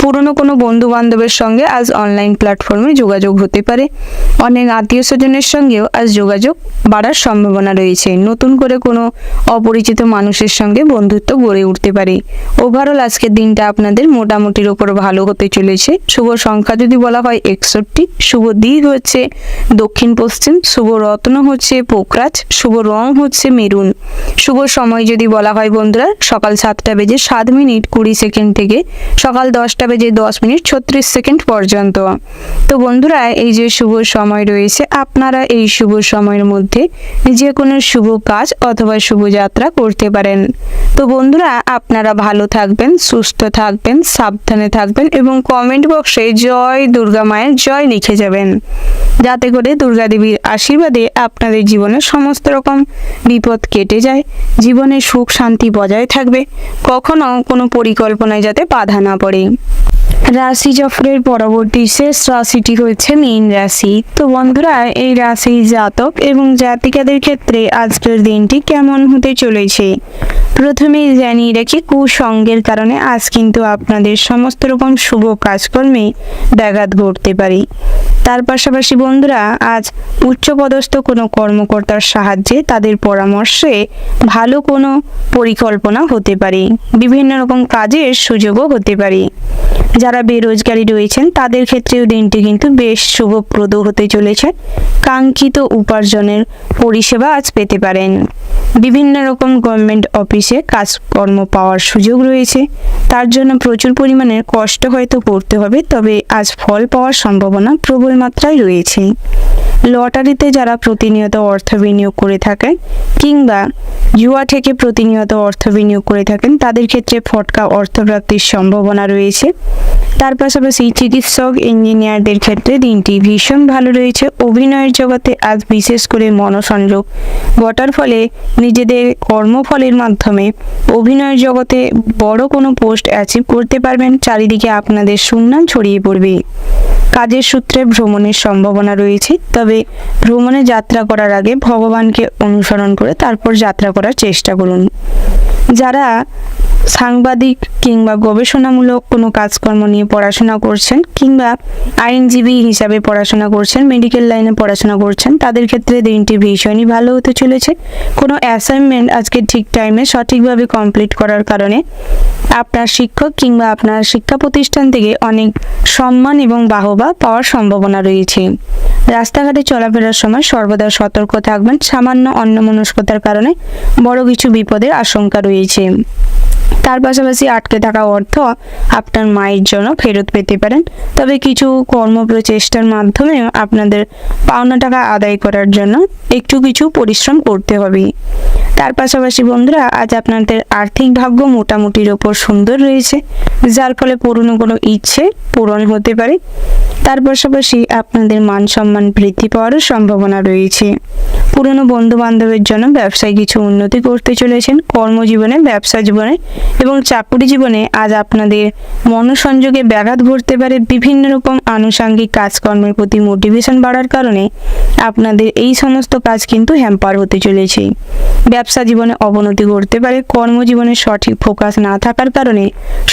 পুরনো কোনো বন্ধু বান্ধবের সঙ্গে আজ অনলাইন প্ল্যাটফর্মে যোগাযোগ হতে পারে। অনেক আত্মীয় স্বজনের সঙ্গেও আজ যোগাযোগ বাড়ার সম্ভাবনা রয়েছে। নতুন করে কোনো অপরিচিত মানুষের সঙ্গে বন্ধুত্ব গড়ে উঠতে পারে। ওভারঅল আজকের দিনটা আপনাদের মোটামুটির ওপর ভালো হতে চলেছে। শুভ সংখ্যা যদি বলা হয় 61, শুভ দিক হচ্ছে দক্ষিণ পশ্চিম, শুভ রত্ন হচ্ছে পোকরাজ, শুভ রং হচ্ছে মেরুন। শুভ সময় যদি বলা হয় বন্ধুরা সকাল 7টা বেজে 7 মিনিট 20 সেকেন্ড থেকে সকাল 10টা বেজে 10 মিনিট 36 সেকেন্ড পর্যন্ত। তো বন্ধুরা এই যে শুভ সময় রয়েছে, আপনারা এই শুভ সময়ের মধ্যে যে কোনো শুভ কাজ অথবা শুভ যাত্রা করতে পারেন। তো বন্ধুরা আপনারা ভালো থাকবেন, সুস্থ থাকবেন, সাবধানে থাকবেন এবং কমেন্ট বক্সে জয় দুর্গা মায়ের জয় লিখে যাবেন, যাতে করে দুর্গা দেবীর আশীর্বাদে আপনাদের জীবনে সমস্ত রকম বিপদ কেটে যায়, জীবনে সুখ শান্তি বজায় থাকবে, কখনো কোনো পরিকল্পনায় যাতে বাধা না পড়ে। রাশি চক্রের পরবর্তী শেষ রাশিটি হচ্ছে মীন রাশি। তো বন্ধুরা এই রাশি জাতক এবং জাতিকাদের ক্ষেত্রে আজকের দিনটি কেমন হতে চলেছে প্রথমেই জানিয়ে রাখি, কুসঙ্গের কারণে আজ কিন্তু আপনাদের সমস্ত রকম শুভ কাজকর্মে ব্যাঘাত ঘটতে পারে। তার পাশাপাশি বন্ধুরা আজ উচ্চপদস্থ কোনো কর্মকর্তার সাহায্যে তাদের পরামর্শে ভালো কোনো পরিকল্পনা হতে পারে। বিভিন্ন রকম কাজের সুযোগও হতে পারে। যারা বেরোজগারি রয়েছেন তাদের ক্ষেত্রেও দিনটি কিন্তু বেশ শুভপ্রদ হতে চলেছে। কাঙ্ক্ষিত উপার্জনের পরিষেবা আজ পেতে পারেন। বিভিন্ন রকম গভর্নমেন্ট অফিসে কাজকর্ম পাওয়ার সুযোগ রয়েছে, তার জন্য প্রচুর পরিমাণে কষ্ট হয়তো করতে হবে, তবে আজ ফল পাওয়ার সম্ভাবনা প্রবল মাত্রায় রয়েছে। লটারিতে যারা প্রতিনিয়ত অর্থ বিনিয়োগ করে থাকেন কিংবা জুয়া থেকে প্রতিনিয়ত অর্থ বিনিয়োগ করে থাকেন তাদের ক্ষেত্রে ফটকা অর্থপ্রাপ্তির সম্ভাবনা রয়েছে। তার পাশাপাশি চিকিৎসক, ইঞ্জিনিয়ারদের ক্ষেত্রে দিনটি ভীষণ ভালো রয়েছে। অভিনয়ের জগতে আজ বিশেষ করে মনোসংযোগ ঘটার ফলে নিজেদের কর্মফলের মাধ্যমে অভিনয়ের জগতে বড় কোনো পোস্ট অ্যাচিভ করতে পারবেন। চারিদিকে আপনাদের সুনাম ছড়িয়ে পড়বে। কাজের সূত্রে ভ্রমণের সম্ভাবনা রয়েছে, তবে ভ্রমণে যাত্রা করার আগে ভগবানকে অনুসরণ করে তারপর যাত্রা করার চেষ্টা করুন। যারা সাংবাদিক কিংবা গবেষণামূলক কোনো কাজকর্ম নিয়ে পড়াশোনা করছেন কিংবা আইনজীবী হিসাবে পড়াশোনা করছেন, মেডিকেল লাইনে পড়াশোনা করছেন, তাদের ক্ষেত্রে দিনটি ভীষণই ভালো হতে চলেছে। কোনো অ্যাসাইনমেন্ট আজকে ঠিক টাইমে সঠিকভাবে কমপ্লিট করার কারণে আপনার শিক্ষক কিংবা আপনার শিক্ষা প্রতিষ্ঠান থেকে অনেক সম্মান এবং বাহবা পাওয়ার সম্ভাবনা রয়েছে। রাস্তাঘাটে চলাফেরার সময় সর্বদা সতর্ক থাকবেন। সামান্য অন্যমনস্কতার কারণে বড় কিছু বিপদের আশঙ্কা রয়েছে। তার পাশাপাশি আটকে থাকা অর্থ আপনার মায়ের জন্য ফেরত পেতে পারেন, তবে কিছু কর্মপ্রচেষ্টার মাধ্যমে আপনাদের পাওনা টাকা আদায় করার জন্য একটু কিছু পরিশ্রম করতে হবে। তার পাশাপাশি বন্ধুরা আজ আপনাদের আর্থিক ভাগ্য মোটামুটির ওপর সুন্দর রয়েছে, যার ফলে পুরনো কোনো ইচ্ছে পূরণ হতে পারে। তার পাশাপাশি আপনাদের মান সম্মান বৃদ্ধি পাওয়ারও সম্ভাবনা রয়েছে। পুরনো বন্ধু বান্ধবের জন্য ব্যবসায় কিছু উন্নতি করতে চলেছেন। কর্মজীবনে, ব্যবসা জীবনে এবং চাকরি জীবনে আজ আপনাদের মনোসংযোগে ব্যাঘাত ঘটতে পারে। বিভিন্ন রকম আনুষঙ্গিক কাজকর্মের প্রতি মোটিভেশন বাড়ার কারণে আপনাদের এই সমস্ত কাজ কিন্তু হ্যাম্পার হতে চলেছে। ব্যবসা জীবনে অবনতি ঘটতে পারে। কর্মজীবনে সঠিক ফোকাস না থাকার কারণে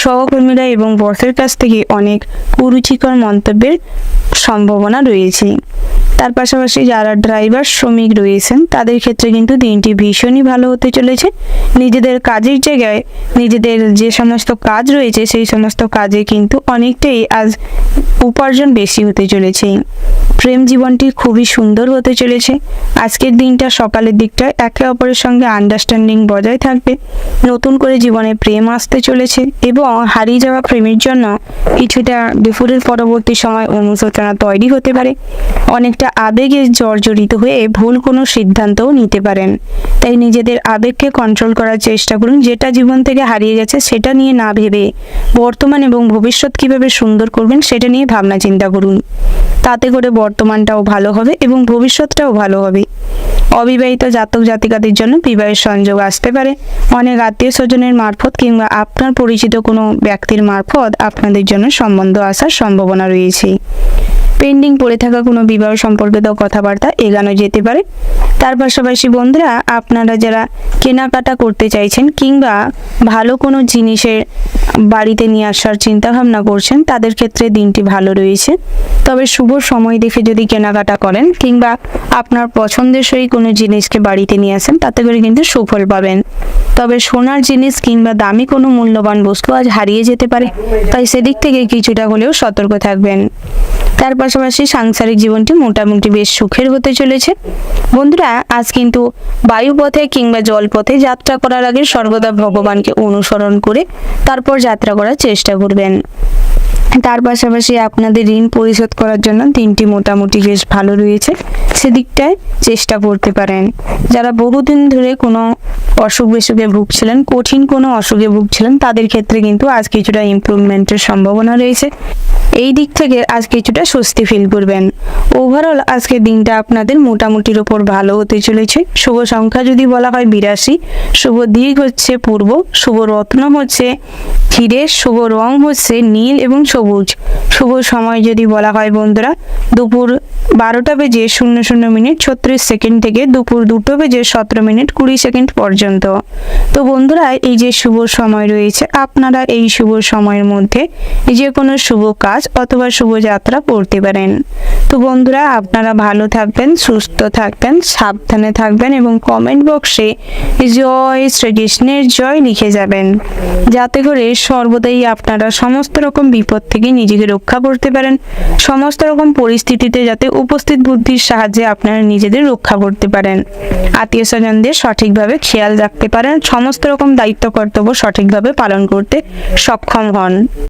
সহকর্মীরা এবং বসের কাছ থেকে অনেক কুরুচিকর মন্তব্যের সম্ভাবনা রয়েছে। তার পাশাপাশি যারা ড্রাইভার শ্রমিক রয়েছেন তাদের ক্ষেত্রে কিন্তু দিনটি ভীষণই ভালো হতে চলেছে। নিজেদের কাজের জায়গায় নিজেদের যে সমস্ত কাজ রয়েছে সেই সমস্ত কাজে কিন্তু অনেকটাই আজ উপার্জন বেশি হতে চলেছে। প্রেম জীবনটি খুবই সুন্দর হতে চলেছে। আজকের দিনটা সকালের দিকটায় একে অপরের সঙ্গে আন্ডারস্ট্যান্ডিং বজায় থাকবে। নতুন করে জীবনে প্রেম আসতে চলেছে এবং হারিয়ে যাওয়া প্রেমের জন্য কিছুটা দুপুরের পরবর্তী সময় অনুশোচনা তৈরি হতে পারে। অনেকটা আবেগে জর্জরিত হয়ে ভুল কোনো সিদ্ধান্তও নিতে পারেন। তাই নিজেদের আবেগকে কন্ট্রোল করার চেষ্টা করুন। যেটা জীবন থেকে হারিয়ে গেছে সেটা নিয়ে না ভেবে বর্তমান এবং ভবিষ্যৎ কিভাবে সুন্দর করবেন সেটা নিয়ে ভাবনা চিন্তা করুন। তাতে করে বর্তমানটাও ভালো হবে এবং ভবিষ্যৎটাও ভালো হবে। অবিবাহিত জাতক জাতিকাদের জন্য বিবাহের সংযোগ আসতে পারে। অনেক আত্মীয় স্বজনের মারফত কিংবা আপনার পরিচিত কোনো ব্যক্তির মারফত আপনাদের জন্য সম্বন্ধ আসার সম্ভাবনা রয়েছে। পেন্ডিং পড়ে থাকা কোনো বিবাহ সম্পর্কিত কথাবার্তা এগানো যেতে পারে। তার পাশাপাশি বন্ধুরা, আপনারা যারা কেনাকাটা করতে চাইছেন কিংবা ভালো কোনো জিনিসের বাড়িতে নিয়ে আসার চিন্তা ভাবনা করছেন তাদের ক্ষেত্রে দিনটি ভালো রয়েছে। তবে শুভ সময় দেখে যদি কেনাকাটা করেন কিংবা আপনার পছন্দসই কোনো জিনিসকে বাড়িতে নিয়ে আসেন তাতে করে কিন্তু সুফল পাবেন। তবে সোনার জিনিস কিংবা দামি কোনো মূল্যবান বস্তু আজ হারিয়ে যেতে পারে, তাই সেদিক থেকে কিছুটা হলেও সতর্ক থাকবেন। তার পাশাপাশি সাংসারিক জীবনটি মোটামুটি বেশ সুখের হতে চলেছে। বন্ধুরা, আজ কিন্তু বায়ুপথে কিংবা জলপথে যাত্রা করার আগে সর্বদা ভগবানকে অনুসরণ করে তারপর যাত্রা করার চেষ্টা করবেন। তার পাশাপাশি আপনাদের ঋণ পরিশোধ করার জন্য দিনটি মোটামুটি বেশ ভালো রয়েছে, সেদিকটায় চেষ্টা করতে পারেন। যারা বহুদিন ধরে কোনো অসুখ বিসুখে ভুগছিলেন, কঠিন কোনো অসুখে ভুগছিলেন তাদের ক্ষেত্রে কিন্তু আজ কিছুটা ইমপ্রুভমেন্টের সম্ভাবনা রয়েছে। এই দিক থেকে আজ কিছুটা স্বস্তি ফিল করবেন। ওভারঅল আজকের দিনটা আপনাদের মোটামুটির ওপর ভালো হতে চলেছে। শুভ সংখ্যা যদি বলা হয় 82, শুভ দিক হচ্ছে পূর্ব, শুভ রত্ন হচ্ছে হিরে, শুভ রং হচ্ছে নীল এবং সবুজ। শুভ সময় যদি বলা হয় বন্ধুরা দুপুর 12:00:00 থেকে দুপুর 2:17:20 পর্যন্ত। তো বন্ধুরা, এই যে শুভ সময় রয়েছে আপনারা এই শুভ সময়ের মধ্যে যে কোনো শুভ কাজ অথবা শুভযাত্রা করতে পারেন। তো বন্ধুরা, আপনারা ভালো থাকবেন, সুস্থ থাকবেন, সাবধানে থাকবেন এবং কমেন্ট বক্সে জয় শ্রীকৃষ্ণের জয় লিখে যাবেন, যাতে করে সর্বদাই আপনারা সমস্ত রকম বিপদ থেকে নিজেকে রক্ষা করতে পারেন। সমস্ত রকম পরিস্থিতিতে যাতে উপস্থিত বুদ্ধির সাহায্যে আপনারা নিজেদের রক্ষা করতে পারেন, আত্মীয় স্বজনদের সঠিকভাবে খেয়াল রাখতে পারেন, সমস্ত রকম দায়িত্ব কর্তব্য সঠিকভাবে পালন করতে সক্ষম হন।